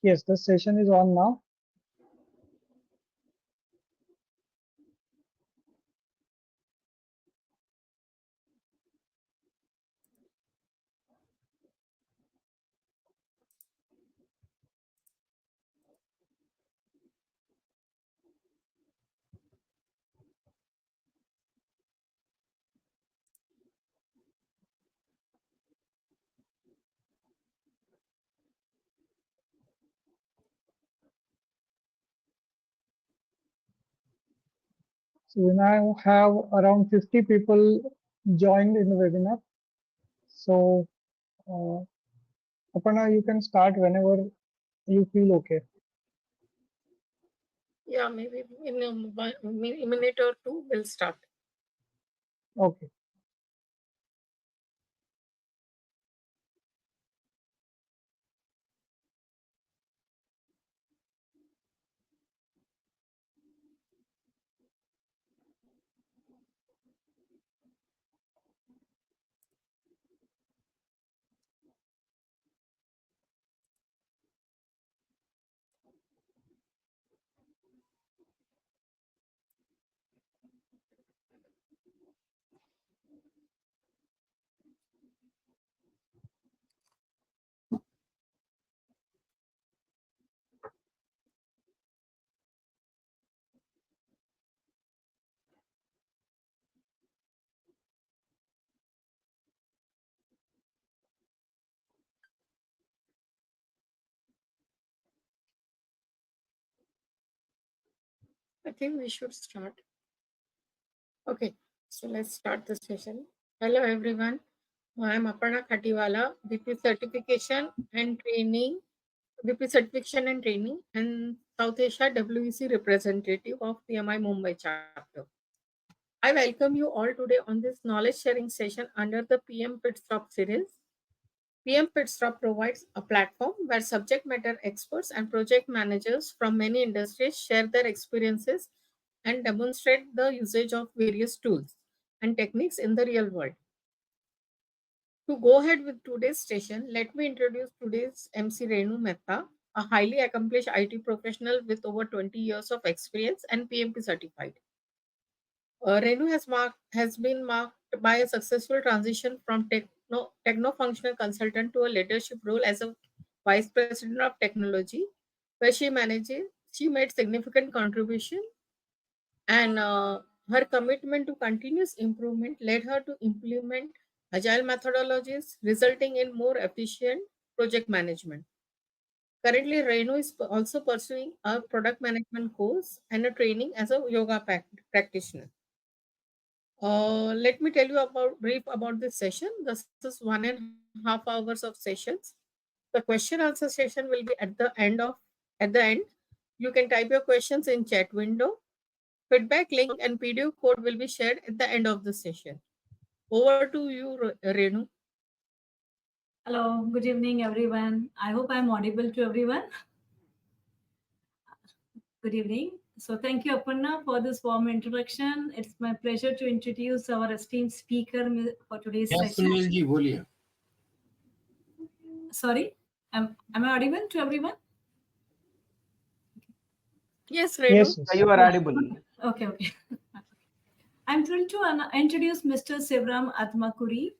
Yes, the session is on now. So we now have around 50 people joined in the webinar. So uh, Aparna, you can start whenever you feel okay. Yeah, maybe in a minute or two we'll start. Okay. I think we should start. Okay, so let's start the session. Hello everyone. I am Aparna Khatiwala, BP Certification and Training, BP Certification and Training, and South Asia WEC representative of PMI Mumbai chapter. I welcome you all today on this knowledge sharing session under the PM PITSTOP series. PM PITSTOP provides a platform where subject matter experts and project managers from many industries share their experiences and demonstrate the usage of various tools and techniques in the real world. To go ahead with today's session, let me introduce today's MC Renu Mehta, a highly accomplished IT professional with over 20 years of experience and PMP certified. Renu has been marked by a successful transition from techno-functional consultant to a leadership role as a vice president of technology, where she made significant contribution, and her commitment to continuous improvement led her to implement agile methodologies, resulting in more efficient project management. Currently, Renu is also pursuing a product management course and a training as a yoga practitioner. Let me tell you about brief about this session. This is 1.5 hours of sessions. The question answer session will be at the end. You can type your questions in chat window. Feedback link and PDF code will be shared at the end of the session. Over to you, Renu. Hello, good evening, everyone. I hope I'm audible to everyone. Good evening. So, thank you, Aparna, for this warm introduction. It's my pleasure to introduce our esteemed speaker for today's session. Sunilji, boliye. Sorry, am I audible to everyone? Yes, Renu. Yes, You are audible. Okay. I'm thrilled to introduce Mr. Sevram Atmakuri.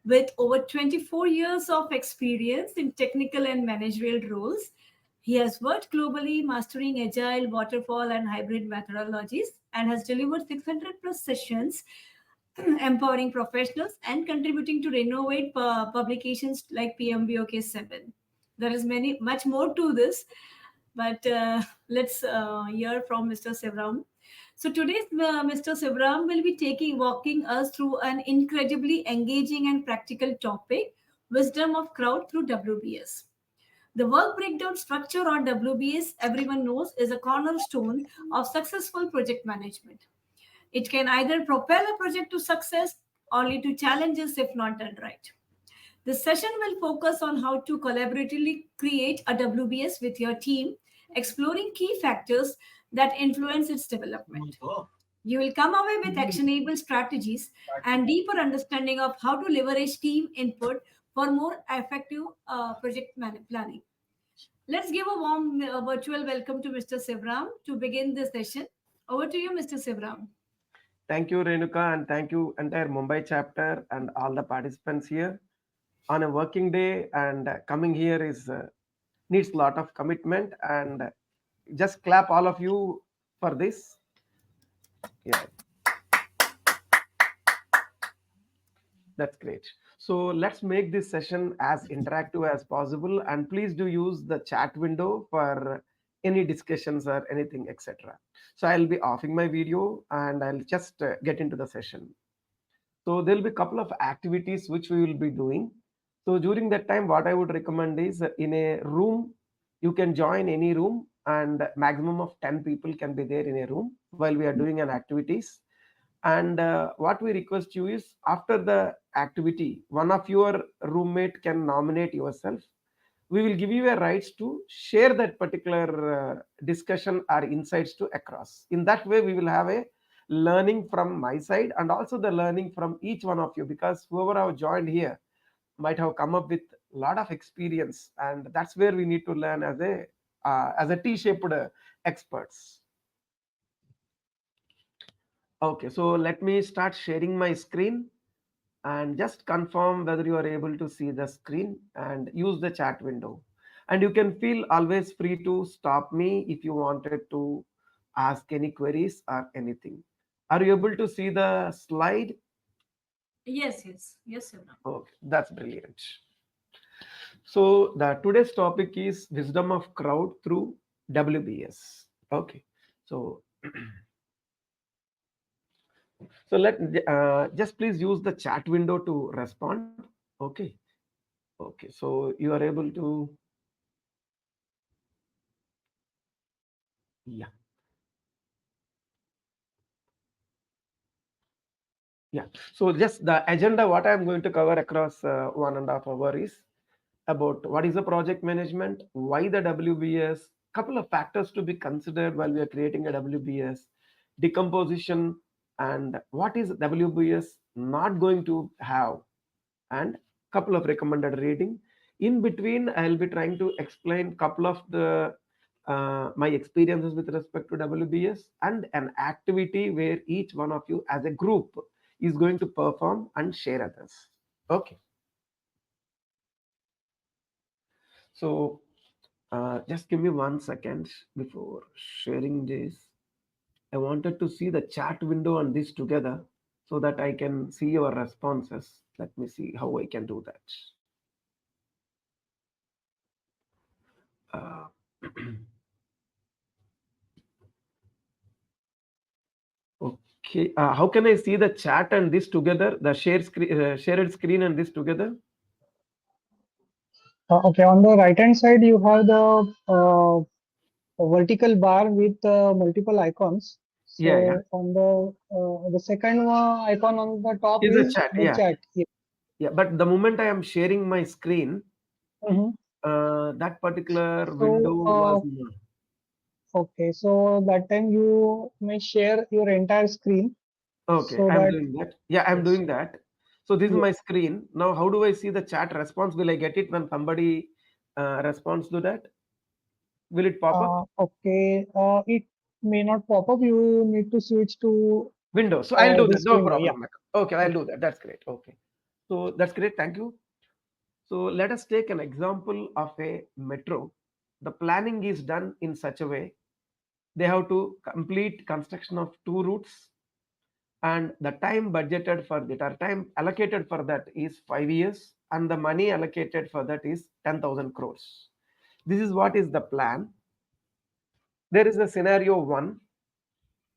With over 24 years of experience in technical and managerial roles, he has worked globally, mastering agile, waterfall, and hybrid methodologies, and has delivered 600 plus sessions, empowering professionals and contributing to renovate publications like PMBOK 7. There is much more to this, but let's hear from Mr. Sevram. So today, Mr. Sevram will be walking us through an incredibly engaging and practical topic: wisdom of crowd through WBS. The work breakdown structure, or WBS, everyone knows, is a cornerstone of successful project management. It can either propel a project to success or lead to challenges if not done right. This session will focus on how to collaboratively create a WBS with your team, exploring key factors that influence its development. You will come away with actionable strategies and deeper understanding of how to leverage team input for more effective project planning. Let's give a warm virtual welcome to Mr. Sivram to begin this session. Over to you, Mr. Sivram. Thank you, Renuka, and thank you, entire Mumbai chapter and all the participants here. On a working day, and coming here is needs a lot of commitment, and just clap all of you for this. Yeah, that's great. So let's make this session as interactive as possible, and please do use the chat window for any discussions or anything, etc. So I'll be offing my video, and I'll just get into the session. So there'll be a couple of activities which we will be doing. So during that time, what I would recommend is in a room, you can join any room, and maximum of 10 people can be there in a room while we are doing an activities. And what we request you is after the activity, one of your roommate can nominate yourself. We will give you a rights to share that particular discussion or insights to across. In that way, we will have a learning from my side and also the learning from each one of you, because whoever have joined here might have come up with a lot of experience, and that's where we need to learn as a T-shaped experts. Okay, so let me start sharing my screen and just confirm whether you are able to see the screen and use the chat window. And you can feel always free to stop me if you wanted to ask any queries or anything. Are you able to see the slide? Yes, Sivram. Okay, that's brilliant. So the today's topic is wisdom of crowd through WBS. Okay, so so let just please use the chat window to respond. Okay, okay, so you are able to, yeah. Yeah. So just the agenda, what I'm going to cover across 1.5 hours is about what is the project management, why the WBS, couple of factors to be considered while we are creating a WBS, decomposition, and what is WBS not going to have, and couple of recommended reading. In between, I'll be trying to explain couple of the my experiences with respect to WBS and an activity where each one of you as a group is going to perform and share others. Okay, so just give me 1 second before sharing this. I wanted to see the chat window on this together so that I can see your responses. Let me see how I can do that. Uh, okay, how can I see the chat and this together? The shared screen and this together? Okay, on the right hand side, you have the vertical bar with multiple icons. Yeah, yeah. So on the second icon on the top Is a is chat. the Yeah, chat. Yeah. yeah. But the moment I am sharing my screen, Mhm. that particular window So was not. okay, so that time you may share your entire screen Okay, so I'm that doing that. Yeah, I'm yes, doing that. So this is yeah. my screen. Now, how do I see the chat response? Will I get it when somebody responds to that? Will it pop up? Okay, it may not pop up. You need to switch to Window. So I'll do that. this No window. Yeah. problem. Okay, I'll Okay. do that. That's great. Okay. So that's great. Thank you. So let us take an example of a metro. The planning is done in such a way they have to complete construction of two routes, and the time budgeted for that or time allocated for that is 5 years, and the money allocated for that is 10,000 crores. This is what is the plan. There is a scenario one: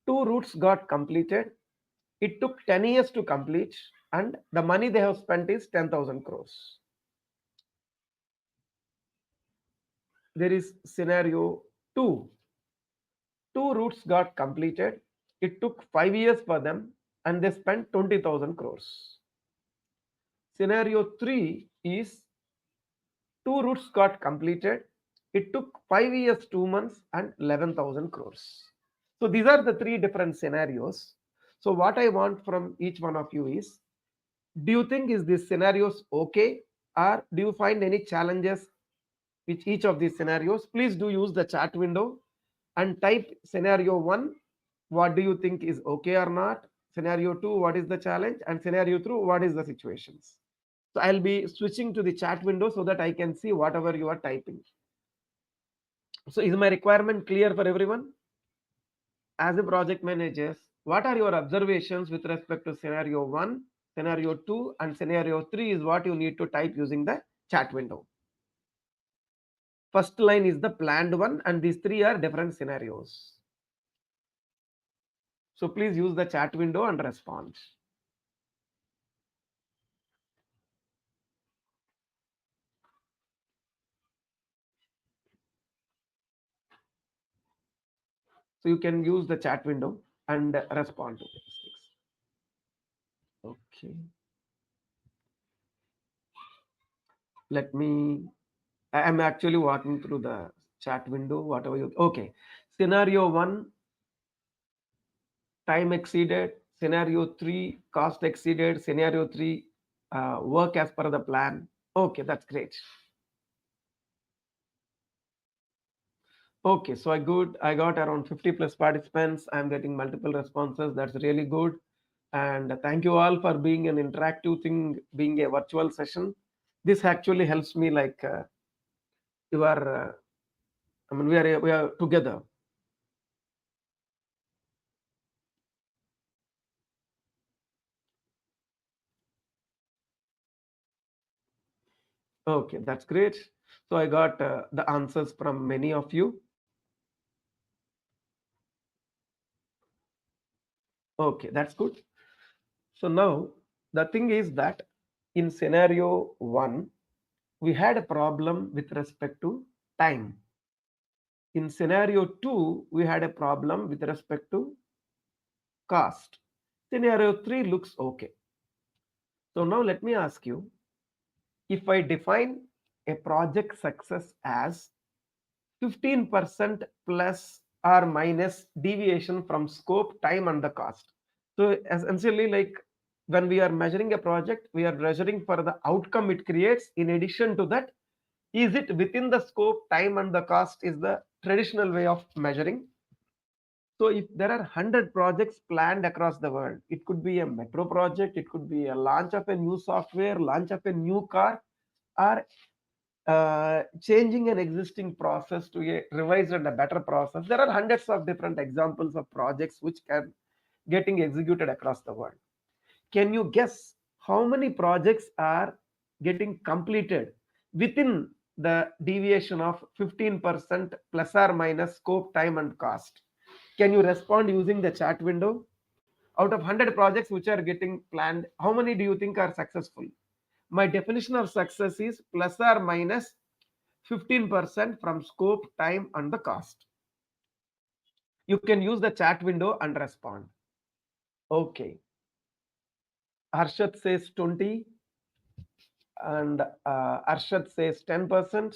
two routes got completed. It took 10 years to complete, and the money they have spent is 10,000 crores. There is scenario two: two routes got completed. It took 5 years for them, and they spent 20,000 crores. Scenario three is two routes got completed. It took 5 years, 2 months, and 11,000 crores. So these are the three different scenarios. So what I want from each one of you is, do you think is these scenarios okay, or do you find any challenges each of these scenarios, please do use the chat window and type scenario 1, what do you think is okay or not, scenario 2, what is the challenge, and scenario 3, what is the situations. So I'll be switching to the chat window so that I can see whatever you are typing. So is my requirement clear for everyone? As a project manager, what are your observations with respect to scenario 1, scenario 2, and scenario 3 is what you need to type using the chat window. First line is the planned one, and these three are different scenarios. So please use the chat window and respond. So you can use the chat window and respond to these things. Okay. Let me, I'm actually walking through the chat window, whatever you, okay. Scenario 1, time exceeded. Scenario 3, cost exceeded. Scenario 3, work as per the plan. Okay, that's great. Okay, so I got around 50 plus participants. I'm getting multiple responses. That's really good. And thank you all for being an interactive thing, being a virtual session. This actually helps me like you are, I mean, we are together. Okay, that's great. So I got the answers from many of you. Okay, that's good. So now the thing is that in scenario 1, we had a problem with respect to time. In scenario 2, we had a problem with respect to cost. Scenario 3 looks okay. So now let me ask you, if I define a project success as 15% plus or minus deviation from scope, time, and the cost. So essentially, like when we are measuring a project, we are measuring for the outcome it creates. In addition to that, is it within the scope, time, and the cost is the traditional way of measuring. So if there are 100 projects planned across the world, it could be a metro project, it could be a launch of a new software, launch of a new car, or changing an existing process to a revised and a better process. There are hundreds of different examples of projects which can getting executed across the world. Can you guess how many projects are getting completed within the deviation of 15% plus or minus scope, time, and cost? Can you respond using the chat window? Out of 100 projects which are getting planned, how many do you think are successful? My definition of success is plus or minus 15% from scope, time, and the cost. You can use the chat window and respond. Okay. Arshad says 20 and Arshad says 10%.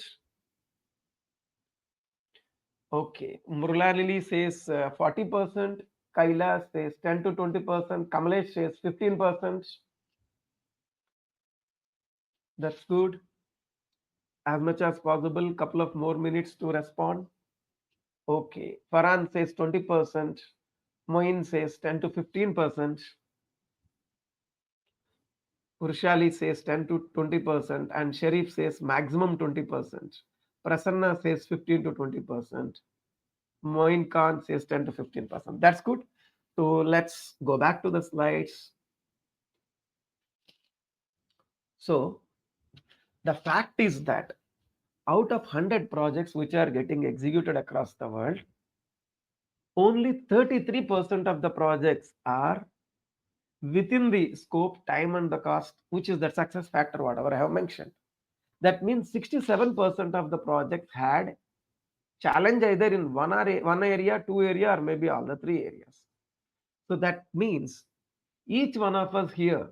Okay. Murlalili says 40%. Kailash says 10 to 20%. Kamalesh says 15%. That's good. As much as possible, couple of more minutes to respond. Okay. Farhan says 20%. Moin says 10 to 15%. Urshali says 10 to 20%, and Sharif says maximum 20%. Prasanna says 15 to 20%. Moin Khan says 10 to 15%. That's good. So let's go back to the slides. So the fact is that out of 100 projects which are getting executed across the world, only 33% of the projects are within the scope, time, and the cost, which is the success factor, whatever I have mentioned. That means 67% of the projects had challenge either in one area, two area, or maybe all the three areas. So that means each one of us here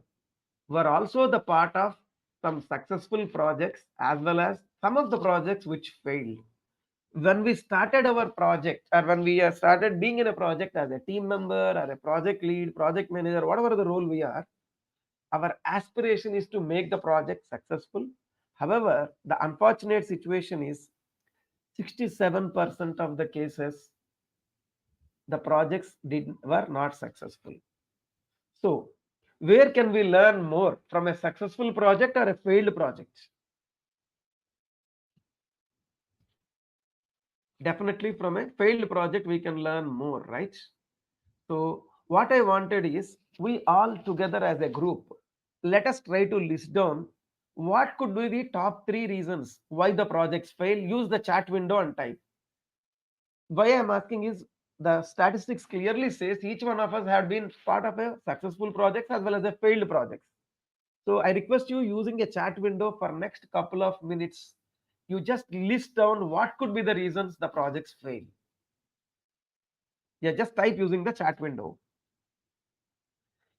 were also the part of some successful projects as well as some of the projects which failed. When we started our project, or when we started being in a project as a team member or a project lead, project manager, whatever the role we are, our aspiration is to make the project successful. However, the unfortunate situation is 67% of the cases the projects were not successful. So, where can we learn more, from a successful project or a failed project? Definitely from a failed project we can learn more, right? So what I wanted is, we all together as a group, let us try to list down what could be the top 3 reasons why the projects fail. Use the chat window and type. Why I'm asking is, the statistics clearly says each one of us had been part of a successful project as well as a failed project. So I request you, using a chat window for next couple of minutes, you just list down what could be the reasons the projects fail. Yeah, just type using the chat window.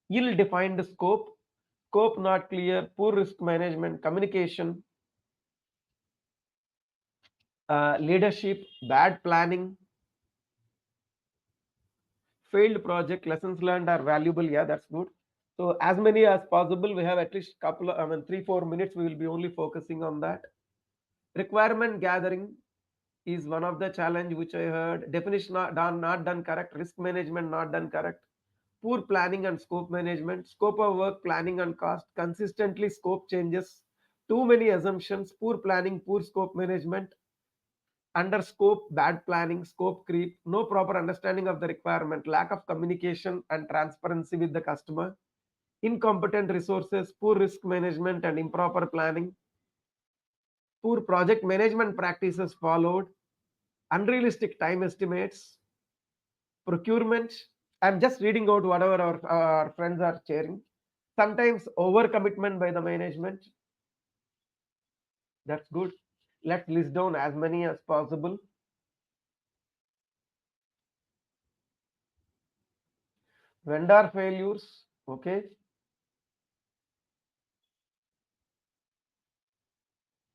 Ill-defined scope not clear, poor risk management, communication, leadership, bad planning, failed project, lessons learned are valuable. Yeah, that's good. So as many as possible, we have at least couple of, 3-4 minutes, we will be only focusing on that. Requirement gathering is one of the challenge which I heard. Definition not done correct, risk management not done correct, poor planning and scope management, scope of work, planning and cost, consistently scope changes, too many assumptions, poor planning, poor scope management, under scope, bad planning, scope creep, no proper understanding of the requirement, lack of communication and transparency with the customer, incompetent resources, poor risk management and improper planning, poor project management practices followed, unrealistic time estimates, procurement. I'm just reading out whatever our friends are sharing. Sometimes overcommitment by the management. That's good. Let's list down as many as possible. Vendor failures. Okay.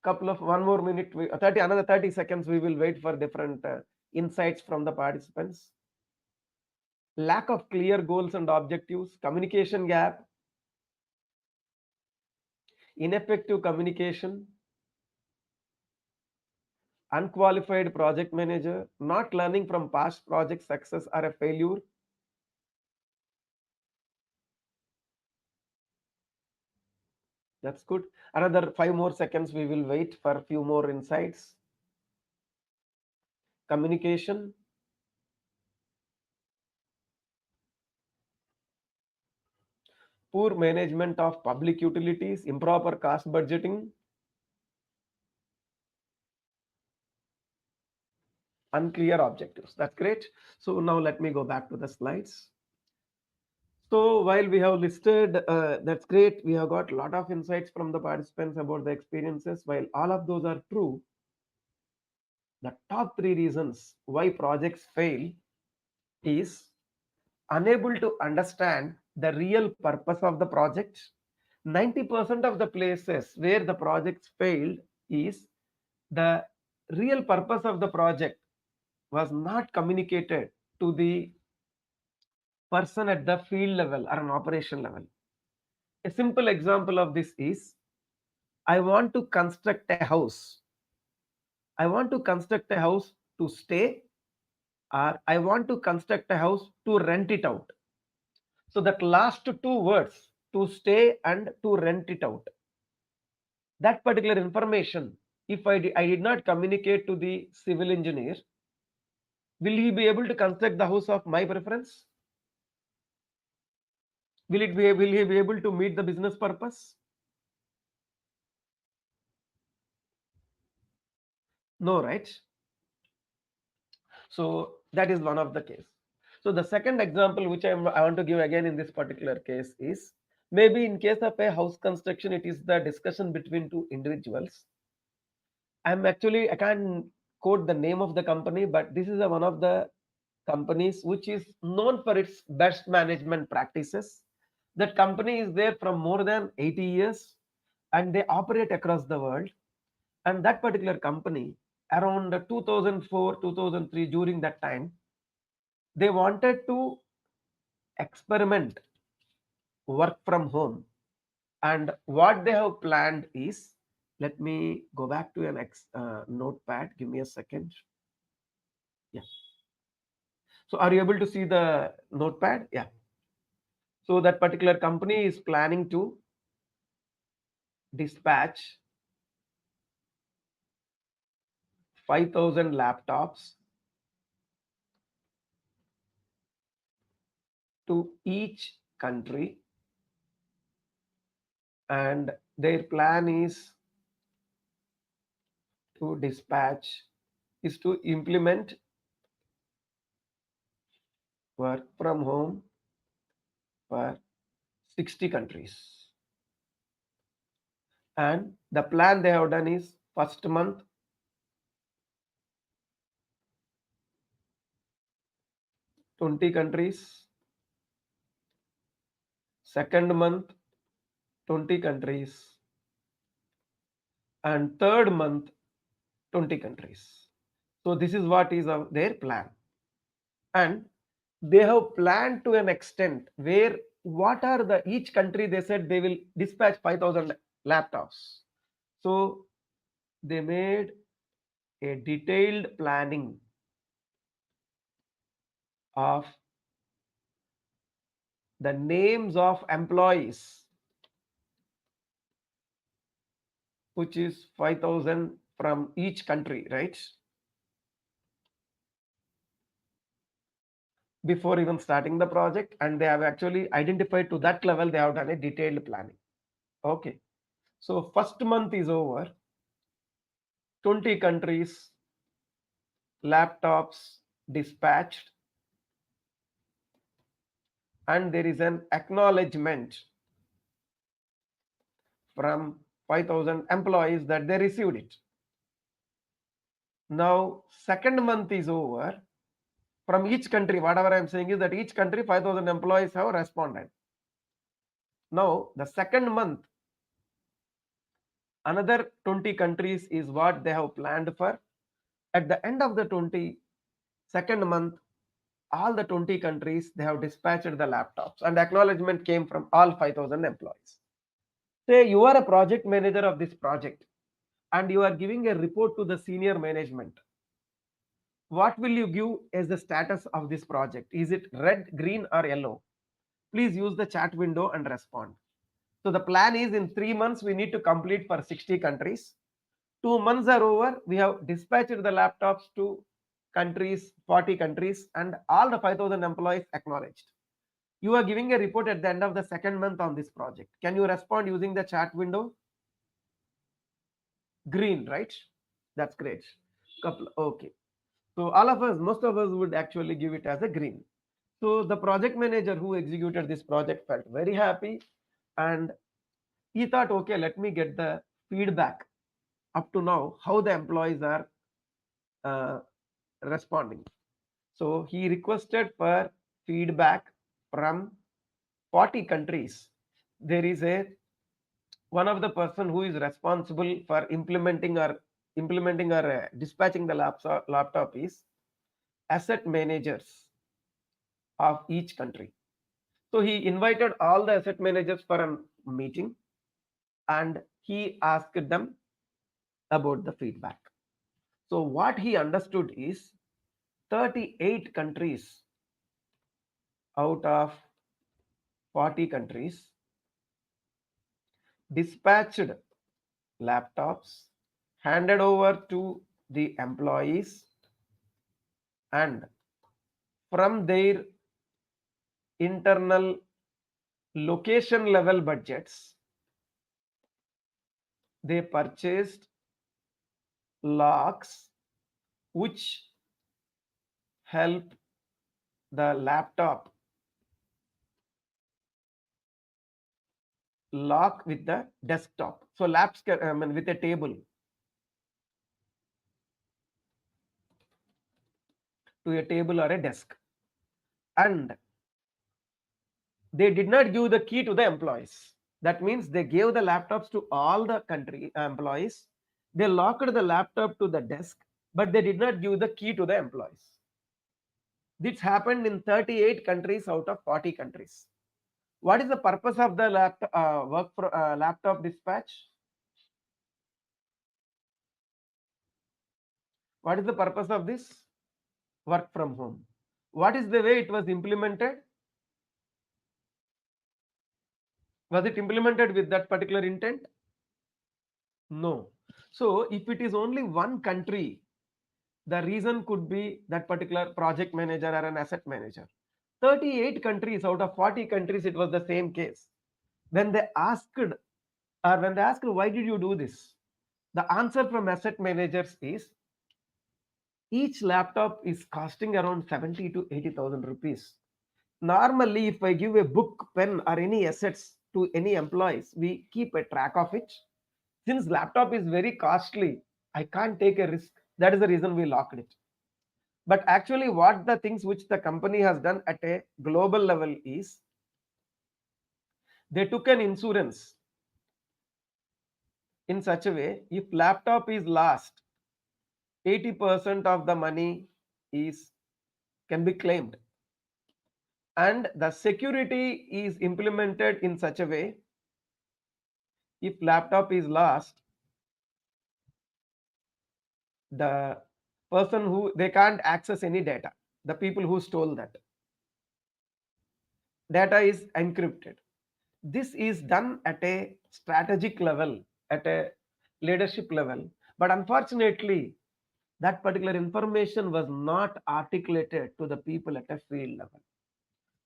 Couple of one more minute. 30 another 30 seconds. We will wait for different insights from the participants. Lack of clear goals and objectives. Communication gap. Ineffective communication. Unqualified project manager. Not learning from past project success or a failure. That's good. Another 5 more seconds. We will wait for a few more insights. Communication, poor management of public utilities, improper cost budgeting, unclear objectives. That's great. So now let me go back to the slides. So while we have listed, that's great. We have got a lot of insights from the participants about the experiences. While all of those are true, the top 3 reasons why projects fail is unable to understand the real purpose of the project. 90% of the places where the projects failed is the real purpose of the project was not communicated to the person at the field level or an operation level. A simple example of this is, I want to construct a house. I want to construct a house to stay, or I want to construct a house to rent it out. So that last 2 words, to stay and to rent it out, that particular information, if I did not communicate to the civil engineer, will he be able to construct the house of my preference? Will he be able to meet the business purpose? No, right? So that is one of the case. So the second example which I want to give again in this particular case is, maybe in case of a house construction, it is the discussion between two individuals. I can't quote the name of the company, but this is one of the companies which is known for its best management practices. That company is there from more than 80 years and they operate across the world. And that particular company, around 2004, 2003, during that time, they wanted to experiment work from home. And what they have planned is, Let me go back to an notepad. Give me a second. Yeah. So are you able to see the notepad? Yeah. So that particular company is planning to dispatch 5,000 laptops to each country, and their plan is to implement work from home for 60 countries. And the plan they have done is first month 20 countries, second month 20 countries, and third month 20 countries. So this is what is their plan. And they have planned to an extent where what are the each country, they said they will dispatch 5,000 laptops. So they made a detailed planning of the names of employees, which is 5,000 from each country, right? Before even starting the project, and they have actually identified to that level, they have done a detailed planning. Okay. So first month is over, 20 countries, laptops dispatched, and there is an acknowledgement from 5,000 employees that they received it. Now second month is over. From each country, whatever I am saying is that each country 5,000 employees have responded. Now the second month, another 20 countries is what they have planned for. At the end of the 22nd month, all the 20 countries, they have dispatched the laptops, and acknowledgement came from all 5,000 employees. Say you are a project manager of this project and you are giving a report to the senior management. What will you give as the status of this project? Is it red, green, or yellow? Please use the chat window and respond. So the plan is in 3 months we need to complete for 60 countries. 2 months are over. We have dispatched the laptops to countries, 40 countries, and all the 5,000 employees acknowledged. You are giving a report at the end of the second month on this project. Can you respond using the chat window? Green, right? That's great. Okay. So all of us, most of us would actually give it as a green. So the project manager who executed this project felt very happy, and he thought, okay, let me get the feedback up to now, how the employees are uh, responding. So he requested for feedback from 40 countries. There is a one of the person who is responsible for implementing or dispatching the laptop is asset managers of each country. So he invited all the asset managers for a meeting, and he asked them about the feedback. So what he understood is 38 countries out of 40 countries dispatched laptops, handed over to the employees, and from their internal location level budgets, they purchased locks which help the laptop lock with the desktop. So laps can, with a table to a table or a desk. And they did not give the key to the employees. That means they gave the laptops to all the country employees. They locked the laptop to the desk, but they did not give the key to the employees. This happened in 38 countries out of 40 countries. What is the purpose of the laptop dispatch? What is the purpose of this? Work from home. What is the way it was implemented? Was it implemented with that particular intent? No. So if it is only one country, the reason could be that particular project manager or an asset manager. 38 countries out of 40 countries, it was the same case. When they asked, why did you do this? The answer from asset managers is each laptop is costing around 70 to 80,000 rupees. Normally, if I give a book, pen, or any assets to any employees, we keep a track of it. Since laptop is very costly, I can't take a risk. That is the reason we locked it. But actually, what the things which the company has done at a global level is they took an insurance in such a way if laptop is lost, 80% of the money is can be claimed, and the security is implemented in such a way if laptop is lost, the person who they can't access any data, the people who stole that data is encrypted. This is done at a strategic level, at a leadership level, but unfortunately that particular information was not articulated to the people at a field level.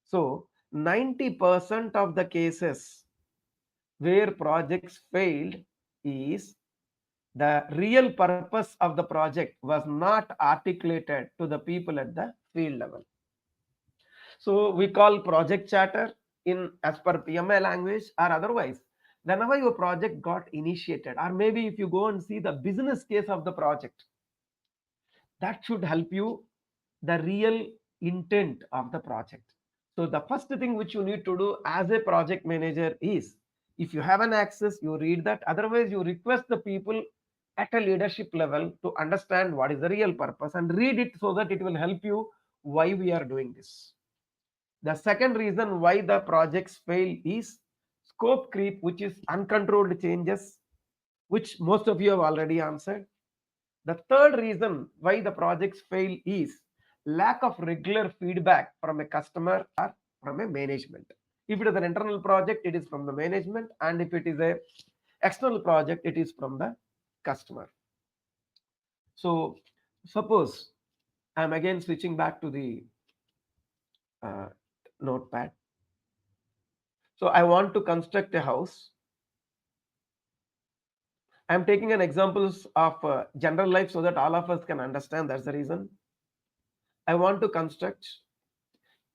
So 90% of the cases where projects failed is the real purpose of the project was not articulated to the people at the field level. So we call project chatter in as per PMI language or otherwise. Whenever your project got initiated, or maybe if you go and see the business case of the project, that should help you the real intent of the project. So the first thing which you need to do as a project manager is, if you have an access, you read that. Otherwise, you request the people at a leadership level to understand what is the real purpose and read it so that it will help you why we are doing this. The second reason why the projects fail is scope creep, which is uncontrolled changes, which most of you have already answered. The third reason why the projects fail is lack of regular feedback from a customer or from a management. If it is an internal project, it is from the management, and if it is a external project, it is from the customer. So suppose I'm again switching back to the uh, notepad. So I want to construct a house. I'm taking an examples of general life so that all of us can understand. That's the reason. I want to construct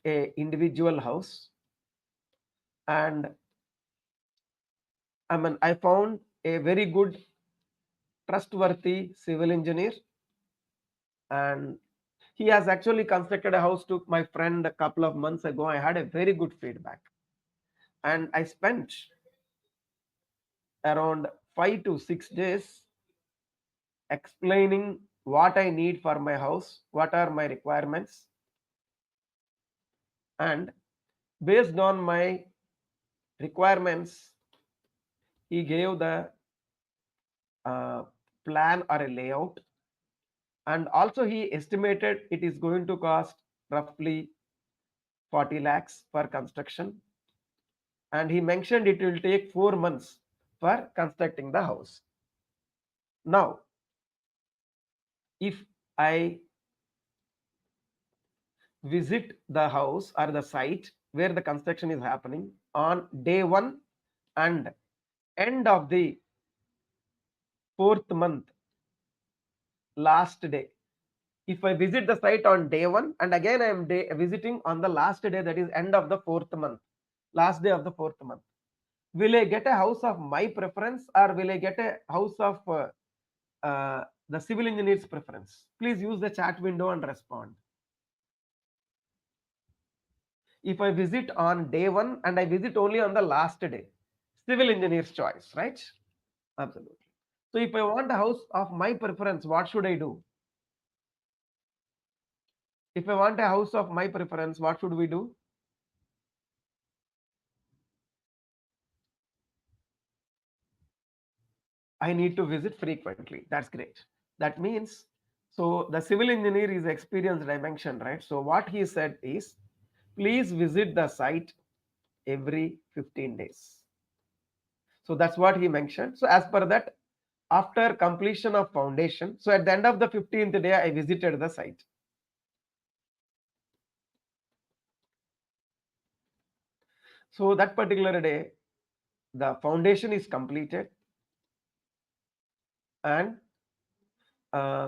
a individual house, and I found a very good trustworthy civil engineer, and he has actually constructed a house to my friend a couple of months ago. I had a very good feedback, and I spent around 5 to 6 days explaining what I need for my house, what are my requirements, and based on my requirements, he gave the uh, plan or a layout, and also he estimated it is going to cost roughly 40 lakhs for construction, and he mentioned it will take 4 months for constructing the house. Now if I visit the house or the site where the construction is happening on day 1 and end of the 4th month last day, if I visit the site on day 1 and again I am visiting on the last day, that is end of the 4th month, last day of the 4th month, will I get a house of my preference or will I get a house of the civil engineer's preference? Please use the chat window and respond. If I visit on day 1 and I visit only on the last day, civil engineer's choice, right? Absolutely. So if I want a house of my preference, what should I do? If I want a house of my preference, what should we do? I need to visit frequently. That's great. That means So the civil engineer is experienced, I mentioned, right? So what he said is, please visit the site every 15 days. So that's what he mentioned. So as per that, after completion of foundation, so at the end of the 15th day, I visited the site. So that particular day, the foundation is completed and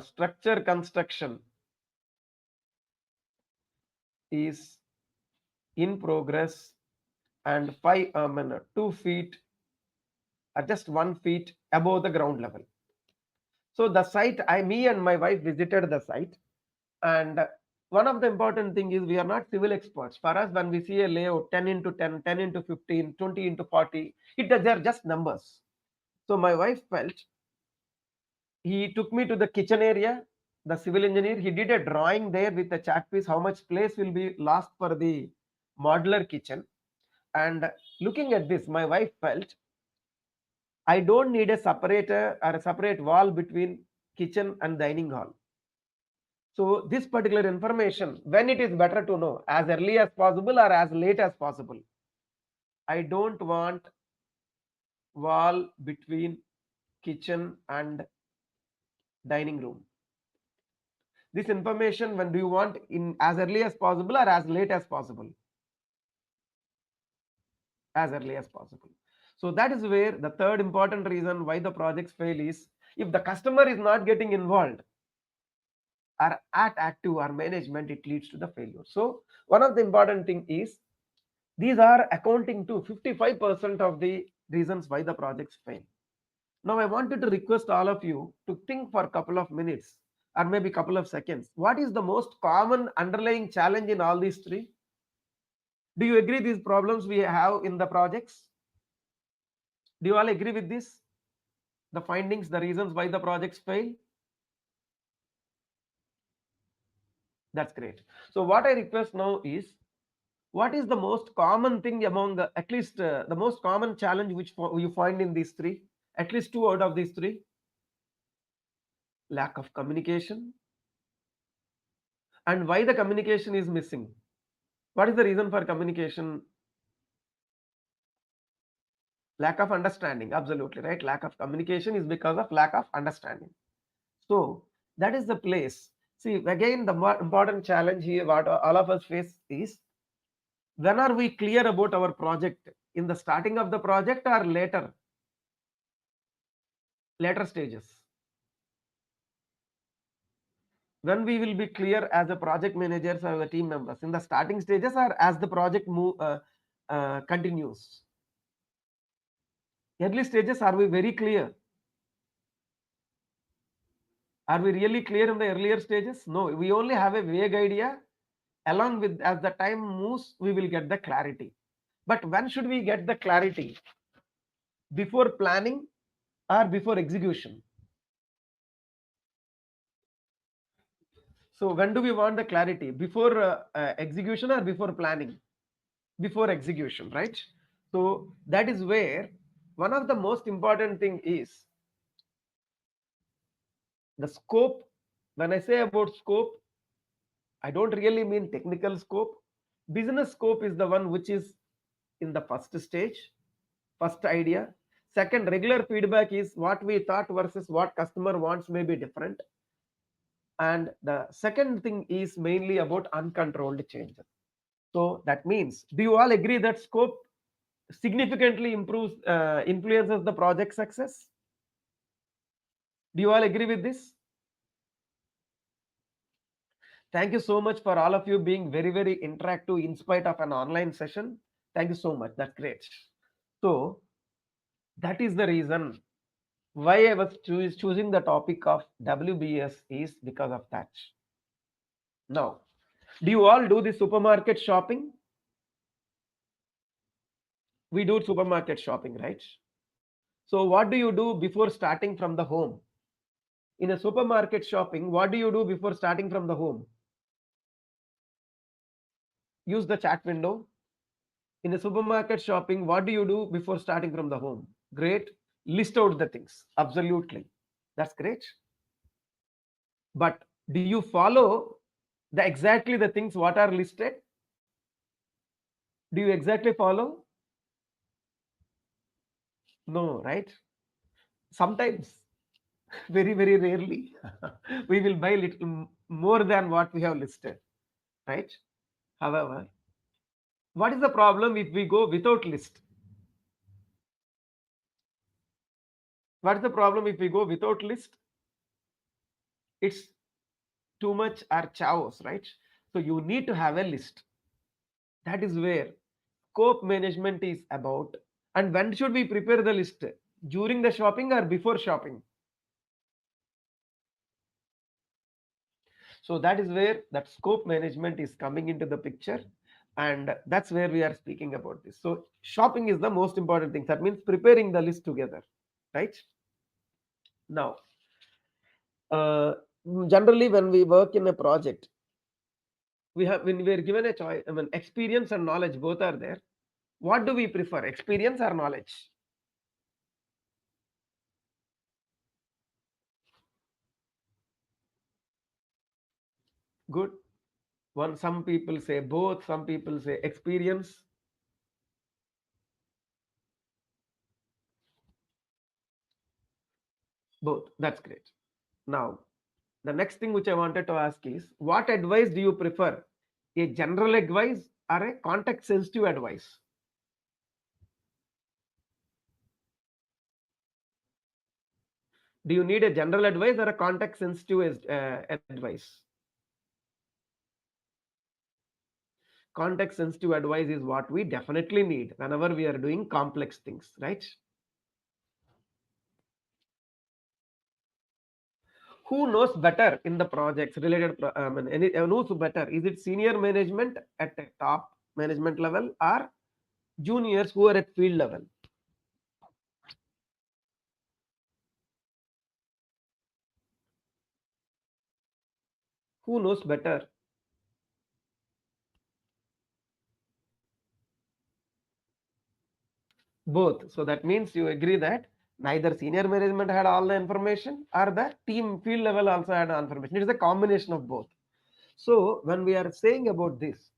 structure construction is in progress, and 2 feet or just 1 feet above the ground level. So the site, me and my wife visited the site, and one of the important thing is we are not civil experts. For us, when we see a layout 10 into 10, 10 into 15, 20 into 40, they're just numbers. So my wife felt, he took me to the kitchen area, the civil engineer, he did a drawing there with a chalk piece, how much place will be lost for the modular kitchen. And looking at this, my wife felt, I don't need a separator or a separate wall between kitchen and dining hall. So this particular information, when it is better to know, as early as possible or as late as possible. I don't want wall between kitchen and dining room. This information, when do you want, in as early as possible or as late as possible? As early as possible. So that is where the third important reason why the projects fail is, if the customer is not getting involved or at active or management, it leads to the failure. So one of the important thing is, these are accounting to 55% of the reasons why the projects fail. Now I wanted to request all of you to think for a couple of minutes or maybe couple of seconds. What is the most common underlying challenge in all these three? Do you agree these problems we have in the projects? Do you all agree with this? The findings, the reasons why the projects fail? That's great. So what I request now is, what is the most common thing among the, at least the most common challenge which you find in these three? At least two out of these three. Lack of communication. And why the communication is missing? What is the reason for communication? Lack of understanding. Absolutely right. Lack of communication is because of lack of understanding. So that is the place. See, again, the more important challenge here what all of us face is, when are we clear about our project? In the starting of the project or later stages? When we will be clear as a project managers or the team members, in the starting stages or as the project continues? Early stages, are we very clear? Are we really clear in the earlier stages? No, we only have a vague idea. Along with, as the time moves, we will get the clarity. But when should we get the clarity? Before planning or before execution? So when do we want the clarity? Before execution or before planning? Before execution, right? So that is where one of the most important thing is the scope. When I say about scope, I don't really mean technical scope. Business scope is the one which is in the first stage, first idea. Second, regular feedback is what we thought versus what customer wants may be different. And the second thing is mainly about uncontrolled changes. So that means, do you all agree that scope significantly influences the project success? Do you all agree with this? Thank you so much for all of you being very, very interactive in spite of an online session. Thank you so much. That's great. So that is the reason why I was choosing the topic of WBS is because of that. Now, do you all do the supermarket shopping? We do supermarket shopping, right? So what do you do before starting from the home? In a supermarket shopping, what do you do before starting from the home? Use the chat window. In a supermarket shopping, what do you do before starting from the home? Great. List out the things. Absolutely. That's great. But Do you follow exactly the things what are listed? Do you exactly follow? No, right? Sometimes, very rarely, we will buy little more than what we have listed, right? However, what is the problem if we go without list? What is the problem if we go without list? It's too much or chaos, right? So you need to have a list. That is where scope management is about. And when should we prepare the list? During the shopping or before shopping? So that is where that scope management is coming into the picture, and that's where we are speaking about this. So shopping is the most important thing. That means preparing the list together, right? Now, uh, generally when we work in a project, when we are given a choice, I mean, experience and knowledge both are there. What do we prefer, experience or knowledge? Good. Some people say both, some people say experience. Both. That's great. Now, the next thing which I wanted to ask is, what advice do you prefer? A general advice or a context sensitive advice? Do you need a general advice or a context sensitive advice? Context sensitive advice is what we definitely need whenever we are doing complex things, right? Who knows better in the projects related? Who knows better? Is it senior management at a top management level or juniors who are at field level? Who knows better? Both. So that means you agree that neither senior management had all the information or the team field level also had information. It is a combination of both. So when we are saying about this,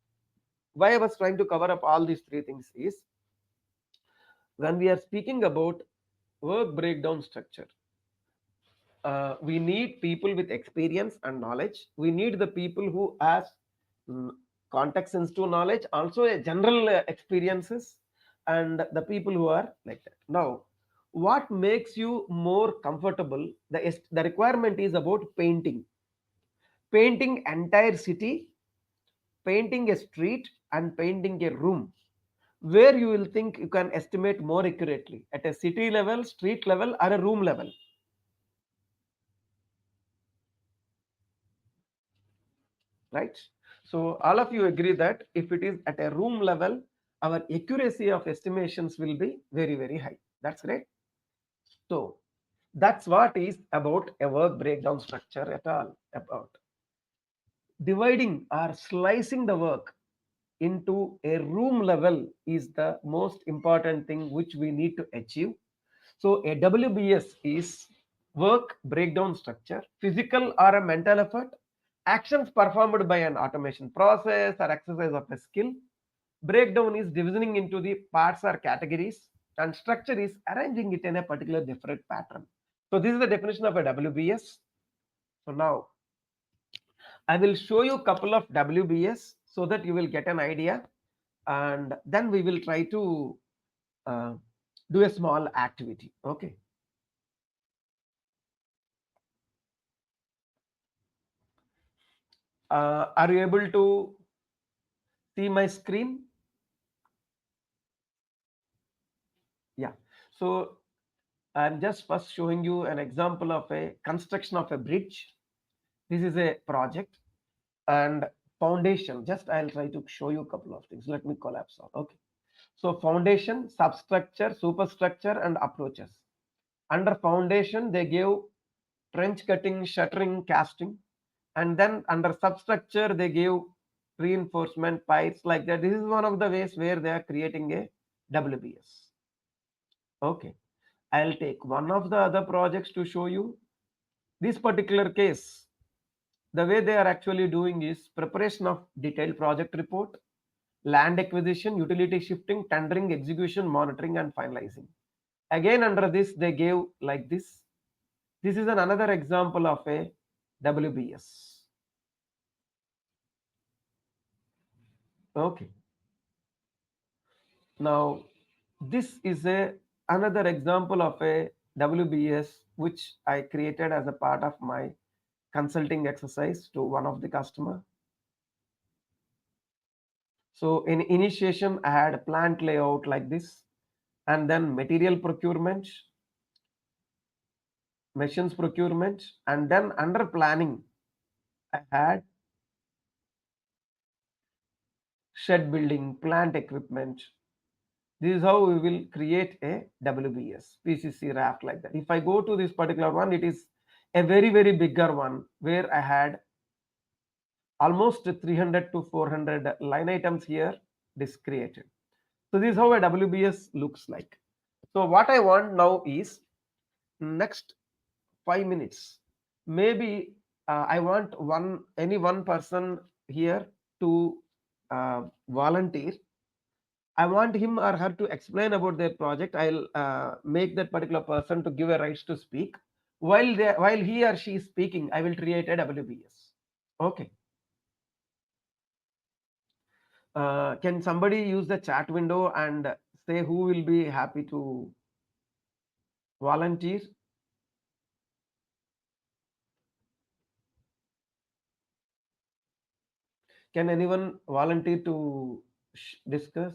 why I was trying to cover up all these three things is, when we are speaking about work breakdown structure, we need people with experience and knowledge. We need the people who has mm, context sensitive knowledge, also a general experiences, and the people who are like that. Now, what makes you more comfortable? The requirement is about painting entire city, painting a street, and painting a room. Where you will think you can estimate more accurately, at a city level, street level, or a room level, right? So all of you agree that if it is at a room level, our accuracy of estimations will be very high. That's great. So that's what is about a work breakdown structure at all about. Dividing or slicing the work into a room level is the most important thing which we need to achieve. So a WBS is work breakdown structure, physical or a mental effort, actions performed by an automation process or exercise of a skill. Breakdown is divisioning into the parts or categories, and structure is arranging it in a particular different pattern. So this is the definition of a WBS. So now I will show you a couple of WBS so that you will get an idea, and then we will try to uh, do a small activity. Okay. Are you able to see my screen? Yeah. So I'm just first showing you an example of a construction of a bridge. This is a project and foundation. Just I'll try to show you a couple of things. Let me collapse all. Okay. So foundation, substructure, superstructure, and approaches. Under foundation, they gave trench cutting, shuttering, casting, and then under substructure, they gave reinforcement pipes like that. This is one of the ways where they are creating a WBS. Okay, I'll take one of the other projects to show you. This particular case, The way they are actually doing is preparation of detailed project report, land acquisition, utility shifting, tendering, execution, monitoring, and finalizing. Again, under this, they gave like this. This is another example of a WBS. Okay. Now, this is another example of a WBS which I created as a part of my consulting exercise to one of the customer. So in initiation, I had a plant layout like this, and then material procurement, machines procurement, and then under planning, I had shed building, plant equipment. This is how we will create a WBS, PCC raft like that. If I go to this particular one, it is a very, very bigger one where I had almost 300 to 400 line items here, this created. So this is how a WBS looks like. So what I want now is next 5 minutes, maybe I want any one person here to volunteer. I want him or her to explain about their project. I'll make that particular person to give a rights to speak. While he or she is speaking, I will create a WBS. Okay. Can somebody use the chat window and say who will be happy to volunteer? Can anyone volunteer to discuss?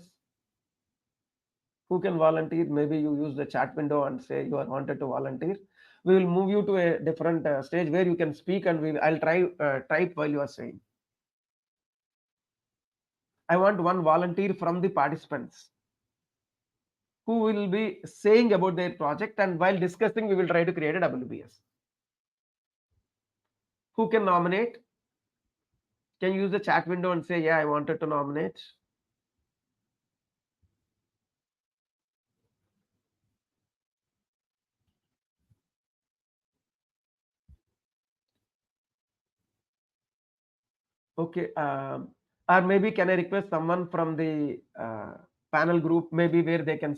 Who can volunteer? Maybe you use the chat window and say you are wanted to volunteer. We will move you to a different stage where you can speak, and I'll try type while you are saying. I want one volunteer from the participants who will be saying about their project, and while discussing, we will try to create a WBS. Who can nominate? Can you use the chat window and say, yeah, I wanted to nominate? Okay. Or maybe can I request someone from the panel group, maybe where they can,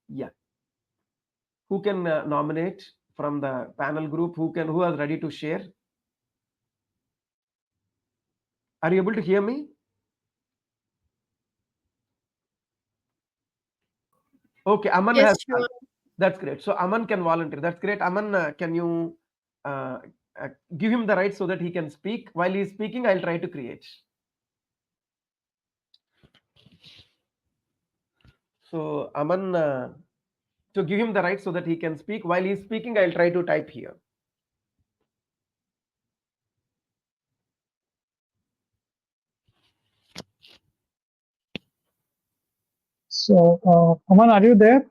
yeah. Who can nominate from the panel group? Who is ready to share? Are you able to hear me? Okay, Aman Yes, has. sure. That's great. So Aman can volunteer. That's great. Aman, can you give him the right so that he can speak? While he's speaking, I'll try to create. So Aman, to give him the right so that he can speak. While he's speaking, I'll try to type here. So, Aman, are you there?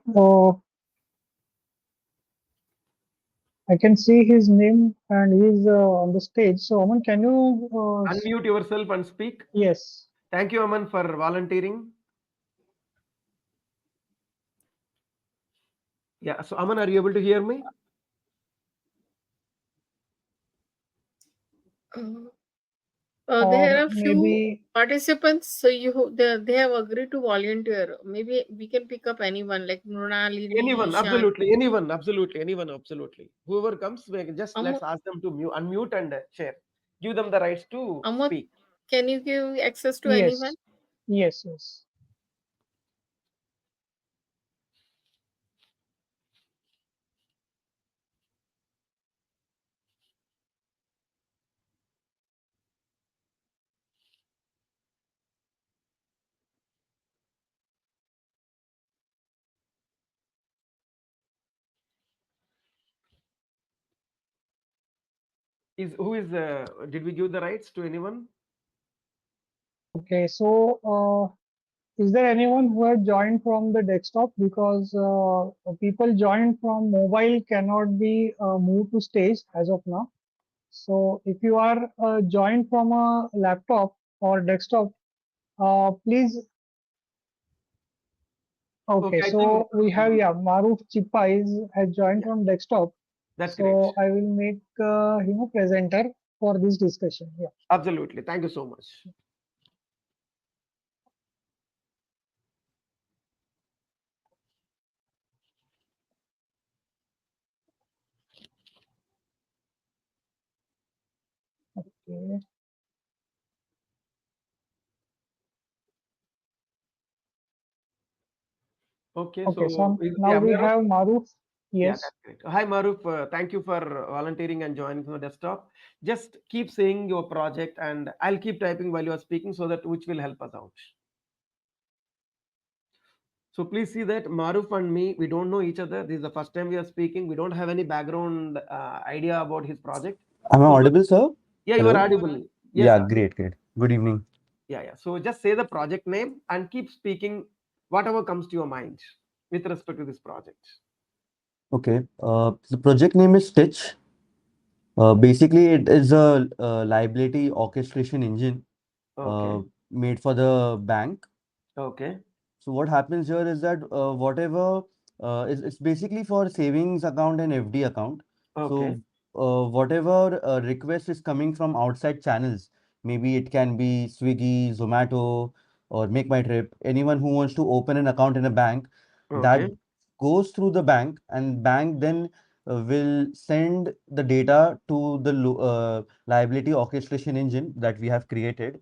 I can see his name and he's on the stage. So, Aman, can you? Unmute yourself and speak. Yes. Thank you, Aman, for volunteering. Yeah. So, Aman, are you able to hear me? There are few maybe participants, so they have agreed to volunteer. Maybe we can pick up anyone like Mrunalini, Anyone, Ishan. absolutely, anyone, absolutely. Whoever comes, let's ask them to unmute and share. Give them the rights to speak. Can you give access to yes. anyone? Yes, yes. Did we give the rights to anyone? Okay, so is there anyone who has joined from the desktop? Because people joined from mobile cannot be moved to stage as of now. So if you are joined from a laptop or desktop, please. Okay, so we have Maruf Chippa has joined from desktop. That's so great. I will make him a presenter. for this discussion. Yeah. Absolutely. Thank you so much. Okay. Okay, Okay. so So now yeah, we we are. have Maruf. Yeah, Yes. that's great. Hi, Maruf. Thank you for volunteering and joining from the desktop. Just keep saying your project, and I'll keep typing while you are speaking, so that which will help us out. So please see that Maruf and me, we don't know each other. This is the first time we are speaking. We don't have any background idea about his project. Am I So audible, sir? yeah, you are Hello? audible. Yes, Yeah, sir. great, great. Good evening. Yeah, yeah. So just say the project name and keep speaking whatever comes to your mind with respect to this project. Okay. The project name is Stitch. Basically, it is a, liability orchestration engine uh, Okay. made for the bank. Okay. So what happens here is that whatever it's basically for savings account and FD account. Okay. So whatever request is coming from outside channels, maybe it can be Swiggy, Zomato, or Make My Trip. Anyone who wants to open an account in a bank, that Okay. goes through the bank, and bank then will send the data to the liability orchestration engine that we have created.